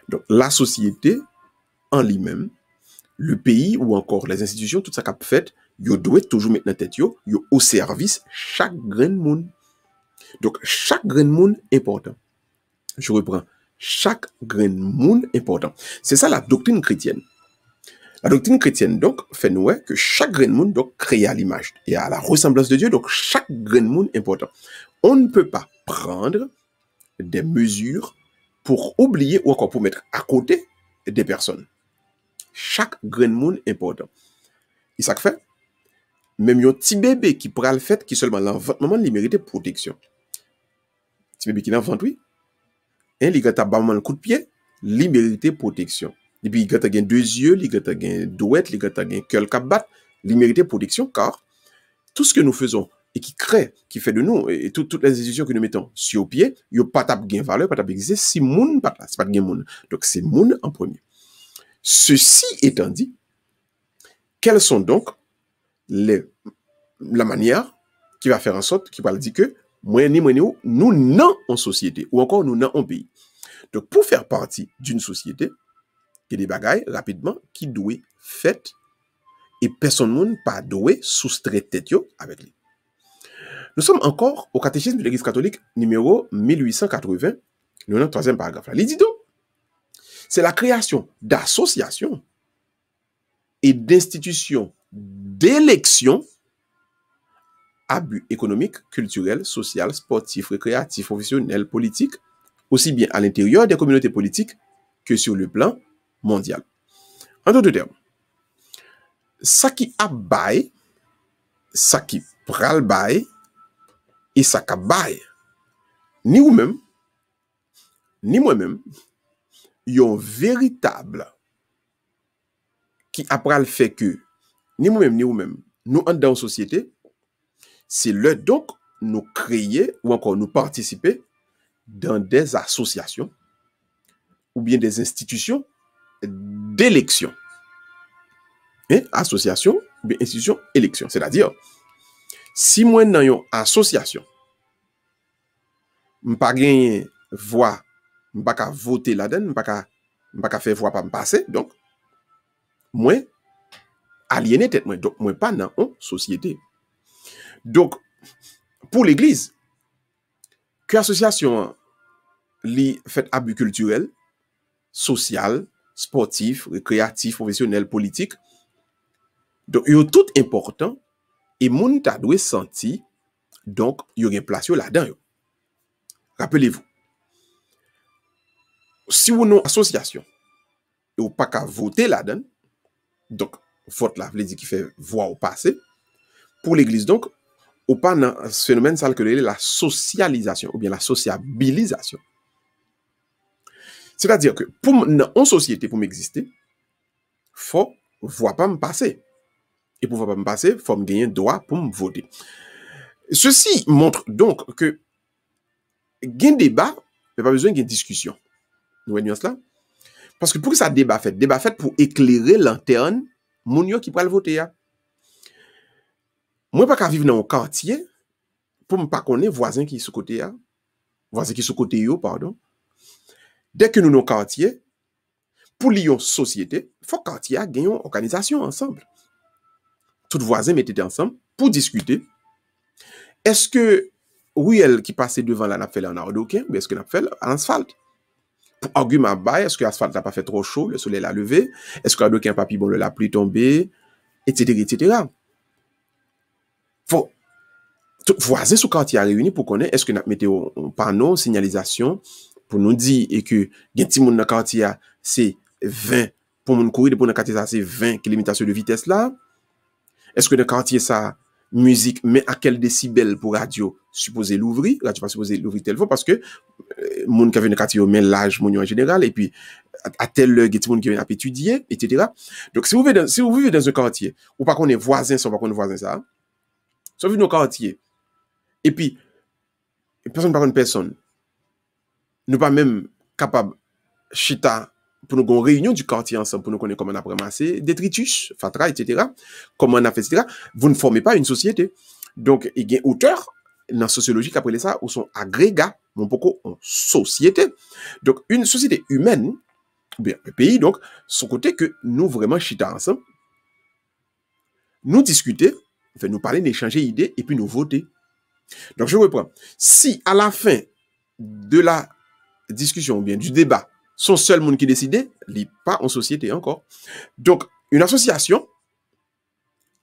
Donc la société en lui-même, le pays ou encore les institutions, tout ça qu'a fait, yo doit toujours mettre dans tête yo au service chaque grain de monde. Donc chaque grain de monde important. Je reprends. Chaque grain de monde important. C'est ça la doctrine chrétienne. La doctrine chrétienne, donc, fait nous que chaque grain de monde, donc, créé à l'image et à la ressemblance de Dieu, donc, chaque grain de monde important. On ne peut pas prendre des mesures pour oublier ou encore pour mettre à côté des personnes. Chaque grain de monde important. Et ça fait, même un petit bébé qui prend le fait, qui seulement l'enfant, maman, il mérite protection. Petit bébé qui l'enfant, oui. Et il a un coup de pied, il mérite protection. Et puis, il a deux yeux, il a une douette, il a un cœur qui bat, il mérite protection car tout ce que nous faisons et qui crée, qui fait de nous, et toutes les institutions que nous mettons sur pied, il n'y a pas de valeur, pas d'exister si moun pas là, c'est pas de moun. Donc, c'est moun en premier. Ceci étant dit, quelles sont donc la manière qui va faire en sorte, qui va dire que moi ni nous n'en en société, ou encore nous n'en en pays. Donc, pour faire partie d'une société, il y a des bagailles rapidement qui doivent fait et personne ne pas doit soustraire tête avec lui. Nous sommes encore au catéchisme de l'Église catholique numéro 1880, nous dans le troisième paragraphe. Il dit donc, c'est la création d'associations et d'institutions d'élection à but économique, culturel, social, sportif, récréatif, professionnel, politique, aussi bien à l'intérieur des communautés politiques que sur le plan mondial. En d'autres termes, ça qui abaye, ça qui pral bail, et ça qui bail, ni vous-même, ni moi-même, yon véritable qui après le fait que ni moi-même, ni vous-même, nous en dans la société, c'est le donc nous créer ou encore nous participer dans des associations ou bien des institutions d'élection. Association, bien institution, élection. C'est-à-dire, si moi dans une association, je ne pas gagner voix, je ne pas voter là-dedans, je ne pas faire voix pas me passer, donc, moi, aliéné tête moi, donc moi pas dans une société. Donc, pour l'Église, que l'association li fait abus culturel, social, sportif, récréatif, professionnel, politique, donc il y a tout important et moun ta doit sentir donc il y a une place là-dedans. Rappelez-vous, si vous avez une association et vous pas qu'à voter là-dedans, donc vote là, veut dire qui fait voix au passé, pour l'Église donc, ou pas dans ce phénomène ça que la socialisation ou bien la sociabilisation. C'est-à-dire que pour en société pour m'exister, faut voir pas me passer. Et pour voir pas me passer, faut me gagner droit pour me voter. Ceci montre donc que gain débat, mais pas besoin de discussion. Vous voyez cela? Parce que pour que ça débat fait pour éclairer l'antenne moun yo qui pral voter. Moi, pas qu'à vivre dans un quartier pour me pas connaître voisin qui est sous côté, voisin qui est sous côté, yo, pardon. Dès que nous sommes quartier, pour lier société, il faut que quartier ait une organisation ensemble. Tout voisin mettaient ensemble pour discuter. Est-ce que ruelle qui passait devant là n'a fait en ardoquin, mais est-ce que n'a fait en asphalte? Pour argument bas, est-ce que l'asphalte n'a pas fait trop chaud, le soleil l'a levé? Est-ce que l'ardoquin n'a pas pu bon la pluie tombée, etc., etc. Faut tout voisin sous quartier a réuni pour connaître est-ce que n'a metté un panneau signalisation pour nous dire et que gen ti moun dans quartier c'est 20 pour moun courir pour dans quartier ça c'est 20 qui limitation de vitesse là. Est-ce que dans quartier ça musique mais à quel décibel pour radio supposé l'ouvrir, radio pas supposé l'ouvrir telle fois parce que moun qui vient dans quartier mais l'âge moun en général et puis à tel heure gen ti moun qui vient à étudier etc. Donc si vous vivez dans un quartier ou pas connaît voisin sans pas connaît voisin ça. Si vous vivez dans un quartier et puis personne par une personne nous pas même capable chita pour nous une réunion du quartier ensemble pour nous connaître comment on a ramassé détritus, fatra, etc. Comment on a fait, etc. Vous ne formez pas une société. Donc, il y a auteur dans la sociologie qui appelle ça, ou son agrégat, mon beaucoup en société. Donc, une société humaine, ou bien un pays, donc, son côté que nous vraiment chita ensemble, nous discuter, enfin, nous parler, d'échanger idées, et puis nous voter. Donc, je reprends. Si à la fin de la discussion, ou bien du débat, son seul monde qui décide, il n'est pas en société encore. Donc, une association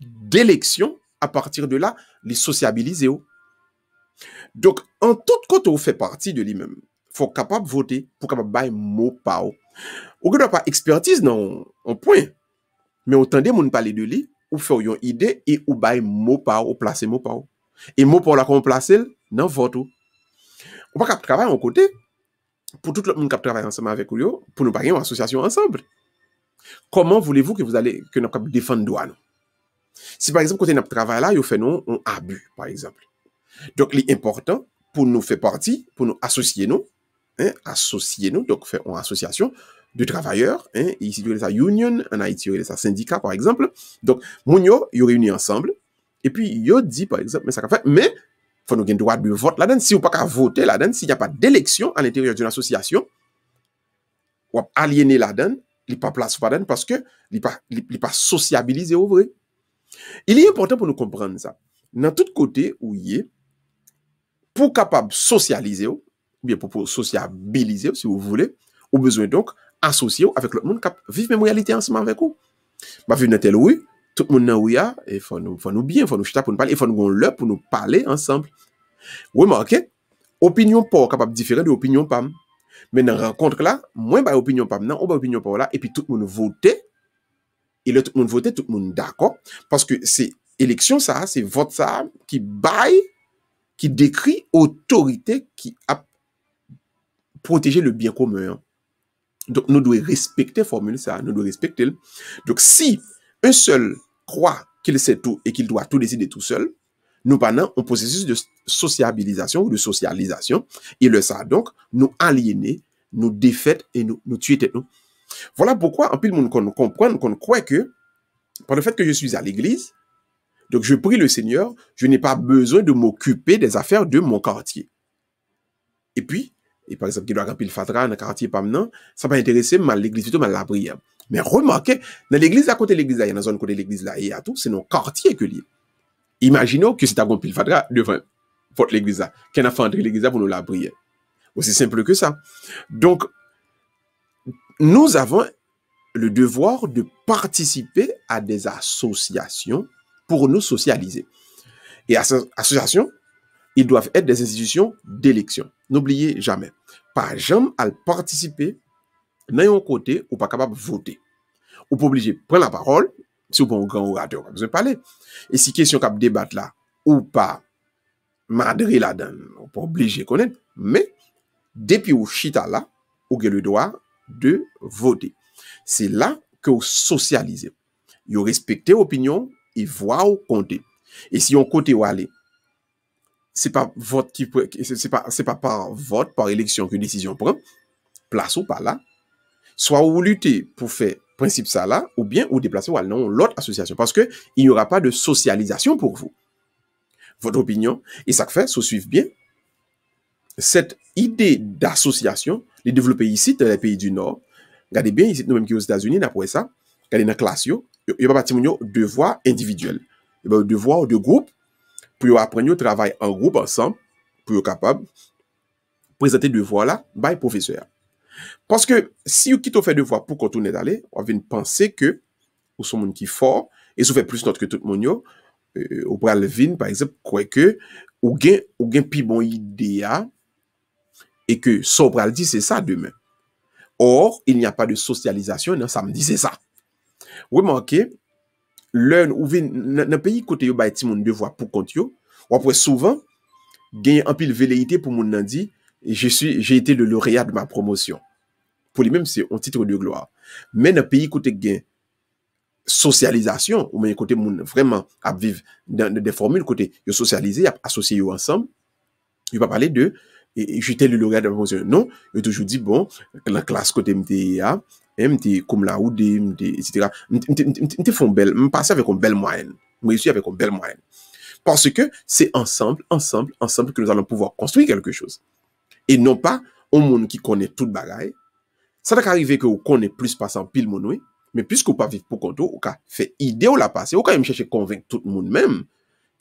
d'élection, à partir de là, les sociabiliser. Donc, en toute côté, on fait partie de lui-même. Il faut capable de voter pour capable de mot par mot. On ne doit pas expertise dans un point, mais on tendait à parler de lui, ou faire une idée et ou bail mot par mot, placer mot par mot. Et mot par là qu'on place dans vote. On ne peut pas travailler en côté. Pour tout le monde qui travaille ensemble avec vous, pour nous parler en association ensemble. Comment voulez-vous que nous puissions défendre droit nous? Si par exemple, côté notre travail là, vous faites un abus, par exemple. Donc, l'important pour nous faire partie, pour nous associer nous, donc faire une association de travailleurs, ici, il y a ça union, en Haïti, il y a ça syndicat, par exemple. Donc, mounio, ils réunis ensemble, et puis, ils dit, par exemple, mais ça fait, mais, faut nous gagner droit de vote là-dedans. Si vous pas qu'à voter là-dedans, s'il n'y a pas d'élection à l'intérieur d'une association, ou aliéné là-dedans, il n'y a pas place là-dedans parce que il n'est pas sociabilisé au vrai. Il est important pour nous comprendre ça. Dans tout côté où il est, pour capable socialiser, ou bien pour sociabiliser, si vous voulez, ou besoin donc associer avec le monde qui vit même réalité ensemble avec vous. Ma vie dans tel oui, tout le monde dans oui, il faut nous bien, il faut nous chita pour nous parler, il faut nous l'heure pour nous parler ensemble. Oui, remarquez, opinion pas capable différente de opinion pam. Mais dans la rencontre là, moi ba opinion pam non, on ba opinion pas là et puis tout le monde voter et le tout le monde voter, tout le monde d'accord parce que c'est élection ça, c'est vote ça qui baille qui décrit autorité qui a protégé le bien commun. Donc nous devons respecter formule ça, nous devons respecter. Donc si un seul croit qu'il sait tout et qu'il doit tout décider tout seul, nous pendant un processus de sociabilisation ou de socialisation et le ça donc nous aliéner, nous défaite et nous tuer tête nous. Voilà pourquoi en pile monde qu'on comprend qu'on croit que par le fait que je suis à l'église, donc je prie le Seigneur, je n'ai pas besoin de m'occuper des affaires de mon quartier. Et puis par exemple, qui doit remplir le fatra dans le quartier pas maintenant, ça va intéresser mal l'église plutôt mal la prière. Mais remarquez, dans l'église à côté de l'église là, il y a une zone côté de l'église là et à tout, c'est nos quartiers que lié. Imaginons que c'est un pile fatra devant votre l'église là, qu'un a fait entrer l'église là pour nous la prière. Aussi simple que ça. Donc nous avons le devoir de participer à des associations pour nous socialiser. Et à ces associations, ils doivent être des institutions d'élection. N'oubliez jamais, pas jamais à participer dans un côté ou pas capable de voter. Ou pas obligé de prendre la parole, si vous êtes un grand orateur, pas besoin de parler. Et si question cap débattre là, ou pas madrer là-dedans, ou pas obligé de connaître, mais depuis ou chita là, vous avez le droit de voter. C'est là que vous socialisez. Vous respectez l'opinion et voix ou compter. Et si on côté où aller, c'est pas vote qui c'est pas par vote, par élection que décision prend, place ou pas là. Soit vous luttez pour faire principe ça là, ou bien vous déplacez ou non l'autre association. Parce que il n'y aura pas de socialisation pour vous. votre opinion, et ça fait, so suivre bien, cette idée d'association, les développer ici dans les pays du Nord. Regardez bien ici, nous-mêmes qui aux États-Unis, après ça, regardez dans la classe, il y a pas de devoir individuel. Il y a un devoir de groupe pour apprendre à travailler en groupe ensemble, pour être capable de présenter devoir là, by professeur. Parce que si vous quittez fait devoir pour continuer d'aller, on va penser que vous sont monde qui fort et vous fait plus note que tout le monde, ou pour le vin, par exemple, quoi que, ou gain plus bon idée, et que Sobral dit c'est ça demain. Or, il n'y a pas de socialisation dans samedi, c'est ça. Remarquez, l'un ou dans le pays côté yo bay ti moun devoir pour compte yo, ou après souvent gagne un pile velléité pour moun nan dit j'ai été le lauréat de ma promotion. Pour lui même c'est un titre de gloire. Mais dans le pays côté gagne socialisation ou même côté moun vraiment à vivre dans des formules côté yo socialiser, associer yo ensemble, il va parler de et j'étais le lauréat de la promotion. Non, il toujours dit bon, la classe côté MTA, MT comme la ou etc. M'te font belle, m'passe avec une belle moyenne. Moi ici avec une belle moyenne. Parce que c'est ensemble que nous allons pouvoir construire quelque chose. Et non pas un monde qui connaît toute bagaille. Ça va arriver que vous connaissez plus passant pile mon mais puisque vous pas vivre pour compte, vous fait idée ou la passer, vous quand même chercher convaincre tout le monde même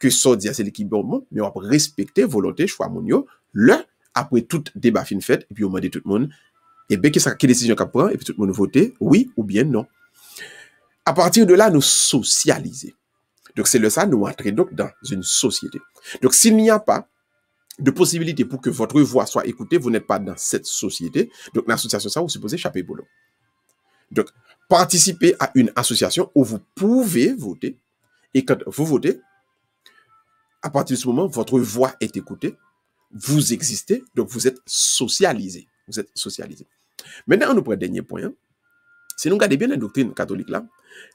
que ça dit c'est l'équipe bon, mais on va respecter volonté choix mon yo, là après tout débat fin fait et puis on demande tout le monde et bien que ça quelle décision qu'a prend et puis tout le monde voter oui ou bien non. À partir de là nous socialiser. Donc c'est le ça nous entrer donc dans une société. Donc s'il n'y a pas de possibilité pour que votre voix soit écoutée, vous n'êtes pas dans cette société. Donc l'association ça vous supposez échapper boulot. Donc participez à une association où vous pouvez voter et quand vous votez à partir de ce moment votre voix est écoutée. Vous existez, donc vous êtes socialisé. Vous êtes socialisé. Maintenant, nous prenons le dernier point. Hein. Si nous regardons bien la doctrine catholique là,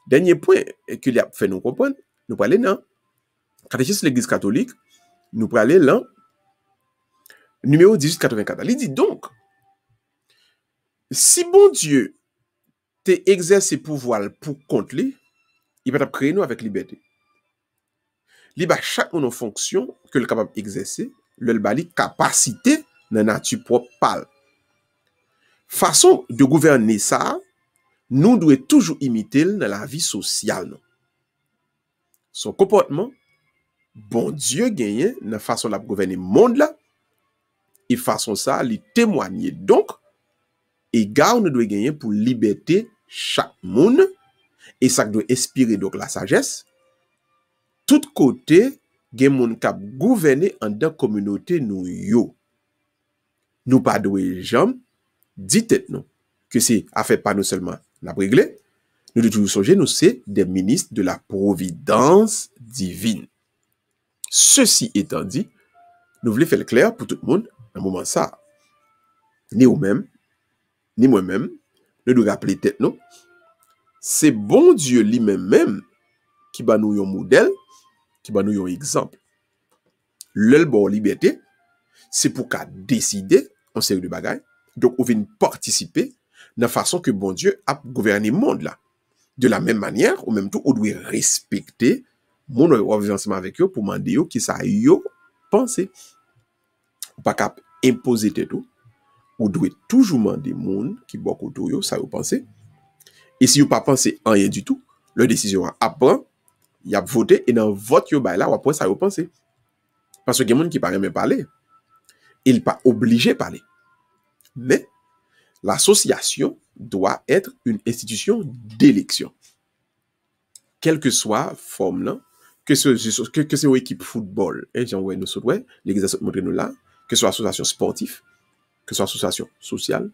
dernier point qu'il a fait nous comprendre, nous parlons dans catéchisme de l'Église catholique, nous parlons dans numéro 1884. Il dit donc, si bon Dieu t'exerce ses pouvoirs pour contre lui, il va créer nous avec liberté. Il va chaque une fonction que le capable d'exercer, le bali capacité dans la nature propre pâle. Façon de gouverner ça, nous devons toujours imiter dans la vie sociale. Non? Son comportement, bon Dieu gagne dans la façon de gouverner le monde là, et façon ça, lui témoigner. Donc, égard nous devons gagner pour liberté chaque monde, et ça doit inspirer donc la sagesse. Tout côté, gen moun kap gouverner en dans communauté nous yo. Nous pas doué jambe, dit tête non que c'est affaire pas nous seulement la régler, nous devons toujours songer nous c'est des ministres de la providence divine. Ceci étant dit, nous voulons faire le clair pour tout le monde à un moment ça. Ni vous-même, ni moi-même, nous devons rappeler tête non. C'est bon Dieu lui-même qui va nous un modèle, qui va nous un exemple. Le bon liberté, c'est pour qu'à décider en série de bagailles. Donc, on vient participer de la façon que bon Dieu a gouverné le monde là. De la même manière, au même temps, on doit respecter mon ensemble avec eux pour demander qui ça yo penser. Pas qu'à imposer tout. On doit toujours demander monde qui beaucoup autour yo ça yo penser. Et si vous pas penser en rien du tout, leur décision après, il a voté et dans vote yo ba là après ça yo penser. Parce que il y a des gens qui ne parlent pas parler. Il n'est pas obligé de parler. Mais l'association doit être une institution d'élection. Quelle que soit la forme, là, que ce soit une équipe football, l'église montre nous là, que ce soit association sportive, que ce soit association sociale,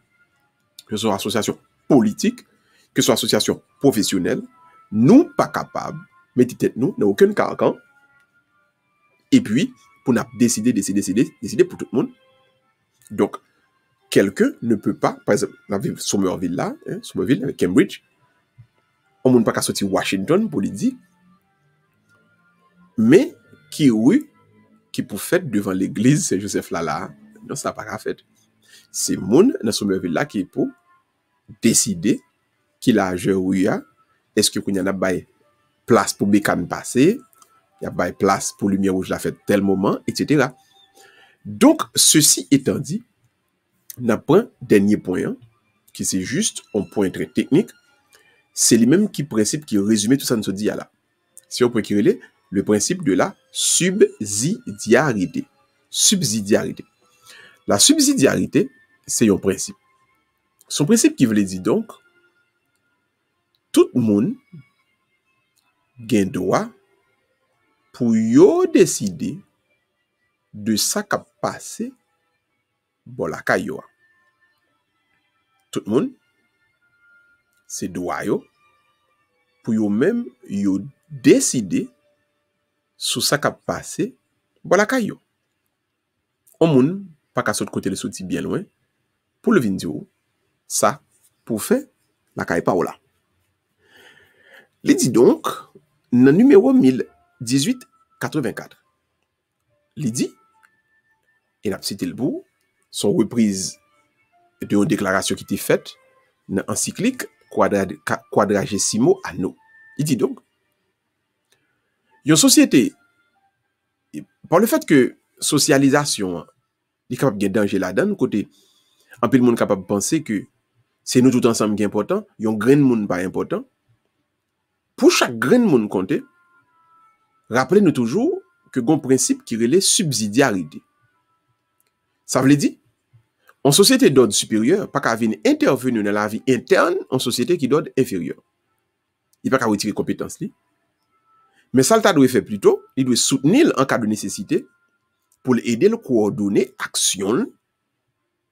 que ce soit association politique, que ce soit association professionnelle, nous pas capables de mettre tête nous dans aucun carcan. Et puis, pour nous décider pour tout le monde. Donc, quelqu'un ne peut pas, par exemple, dans la Somerville là, Somerville avec Cambridge, on ne peut pas sortir Washington pour lui dire, mais qui pour faire devant l'église Saint-Joseph là, non, ça n'a pas fait. C'est moun dans Somerville là qui est pour décider qui la joué, est-ce que qu'on y en a bail place pour bécane passer, Il y a pas place pour lumière rouge la fait tel moment, etc. Donc, ceci étant dit, n'a pas dernier point, qui c'est juste un point très technique, c'est le même qui principe qui résume tout ça nous dit là. Si on peut écrire le principe de la subsidiarité. Subsidiarité. La subsidiarité, c'est un principe. Son principe qui veut dire donc, tout le monde a droit pour yo décider de ça qui passe bon la caillou. Tout le monde, c'est droit yo pour yo même yo décider sur ça qui passe bon la caillou. On moun pas qu'à sauter côté le sorti bien loin pour le vidéo ça pour faire la caille pas là. Il dit donc dans numéro 1018-84. Il dit et n'a cité le bout son reprise de une déclaration qui était faite dans encyclique Quadragesimo Anno. Il dit donc une société par le fait que socialisation est capable de danger là-dedans côté en plus le monde capable de penser que c'est nous tout ensemble qui est important, yon grain de monde pas important. Pour chaque grain de monde compter, rappelez-nous toujours que gon principe qui relève subsidiarité. Ça veut dire en société d'ordre supérieur, pas qu'à venir intervenir dans la vie interne en société qui d'ordre inférieur. Il pas qu'à retirer compétence li. Mais ça le doit faire plutôt, il doit soutenir en cas de nécessité pour l'aider le coordonner action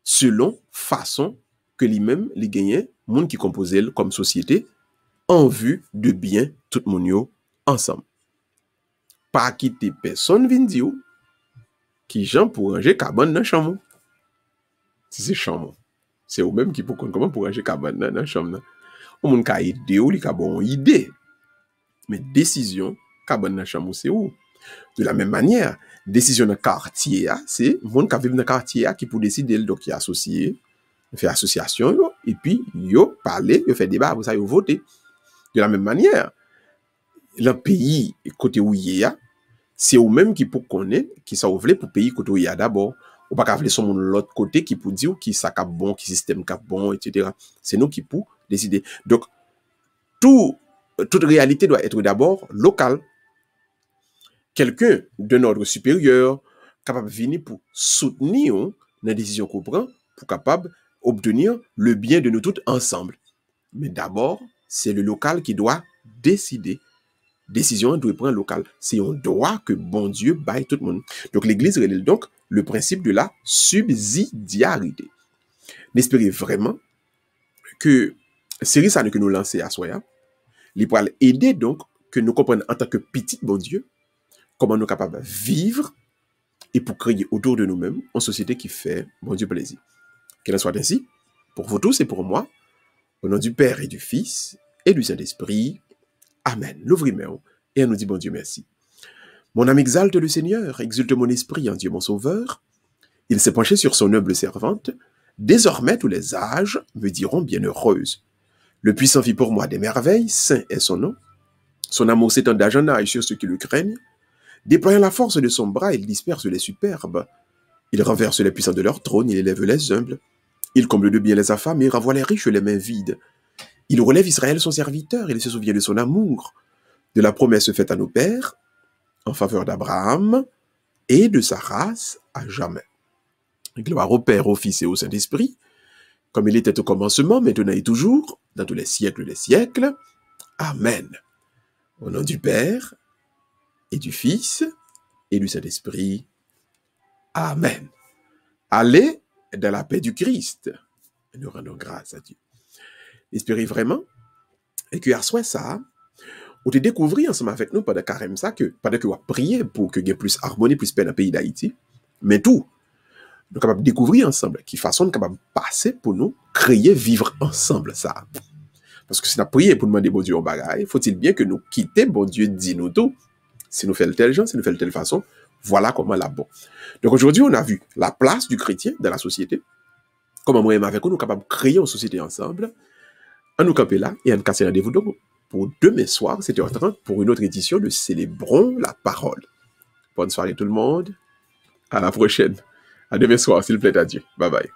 selon façon que lui-même les gagne monde qui compose comme société en vue de bien tout le monde ensemble. Pas quitter personne vient dire qui gens pour ranger cabane dans chambre. Si c'est chambre, c'est eux même qui pour comment pour ranger cabane dans chambre. On monde ka aider ou li ka bon idée. Mais décision cabane dans chambre c'est où? De la même manière, décision dans quartier c'est monde qui vivent dans quartier qui pour décider donc qui associé, fait association et puis yo parler, yo fait débat pour ça yo voter. De la même manière, le pays côté où il y a, c'est eux même qui pour connaître qui ça ouvre pour pays côté où il y a d'abord. Ou pas qu'à son l'autre côté qui pour dire qui ça cap bon, qui système cap bon, etc. C'est nous qui pour décider. Donc, toute réalité doit être d'abord locale. Quelqu'un d'un ordre supérieur capable de venir pour soutenir la décision qu'on prend, pour capable obtenir le bien de nous tous ensemble. Mais d'abord, c'est le local qui doit décider. Décision doit prendre local. C'est un droit que bon Dieu baille tout le monde. Donc l'Église relève donc le principe de la subsidiarité. N'espérez vraiment que série ça que nous lancer à Soya, il pourra aider donc que nous comprenions en tant que petit bon Dieu comment nous sommes capables de vivre et pour créer autour de nous-mêmes une société qui fait bon Dieu plaisir. Qu'il en soit ainsi pour vous tous et pour moi, au nom du Père et du Fils et du Saint-Esprit. Amen. L'ouvre-main et on nous dit bon Dieu merci. Mon âme exalte le Seigneur, exulte mon esprit en Dieu mon Sauveur. Il s'est penché sur son humble servante. Désormais tous les âges me diront bienheureuse. Le puissant fit pour moi des merveilles, saint est son nom. Son amour s'étend d'âge en âge sur ceux qui le craignent. Déployant la force de son bras, il disperse les superbes. Il renverse les puissants de leur trône, il élève les humbles. Il comble de bien les affamés, renvoie les riches les mains vides. Il relève Israël son serviteur, il se souvient de son amour, de la promesse faite à nos pères, en faveur d'Abraham et de sa race à jamais. Gloire au Père, au Fils et au Saint-Esprit, comme il était au commencement, maintenant et toujours, dans tous les siècles des siècles. Amen. Au nom du Père, et du Fils, et du Saint-Esprit. Amen. Allez dans la paix du Christ. Et nous rendons grâce à Dieu. Espérez vraiment, et que à soi ça, on te découvrir ensemble avec nous pendant carême ça, que pendant que on prier pour que y ait plus harmonie, plus paix dans le pays d'Haïti, mais tout, nous sommes capables de découvrir ensemble, qui façon nous capable de passer pour nous, créer, vivre ensemble ça. Parce que si nous prions pour demander bon Dieu en bagaille, faut-il bien que nous quittions bon Dieu, dis-nous tout. Si nous faisons tel genre, si nous faisons telle façon, voilà comment la bon. Donc aujourd'hui, on a vu la place du chrétien dans la société, comment moi-même avec nous, nous sommes capables de créer une société ensemble, on nous camper là et on casser rendez-vous donc. pour demain soir, 7h30, pour une autre édition de Célébrons la parole. Bonne soirée tout le monde. À la prochaine. À demain soir, s'il plaît à Dieu. Bye bye.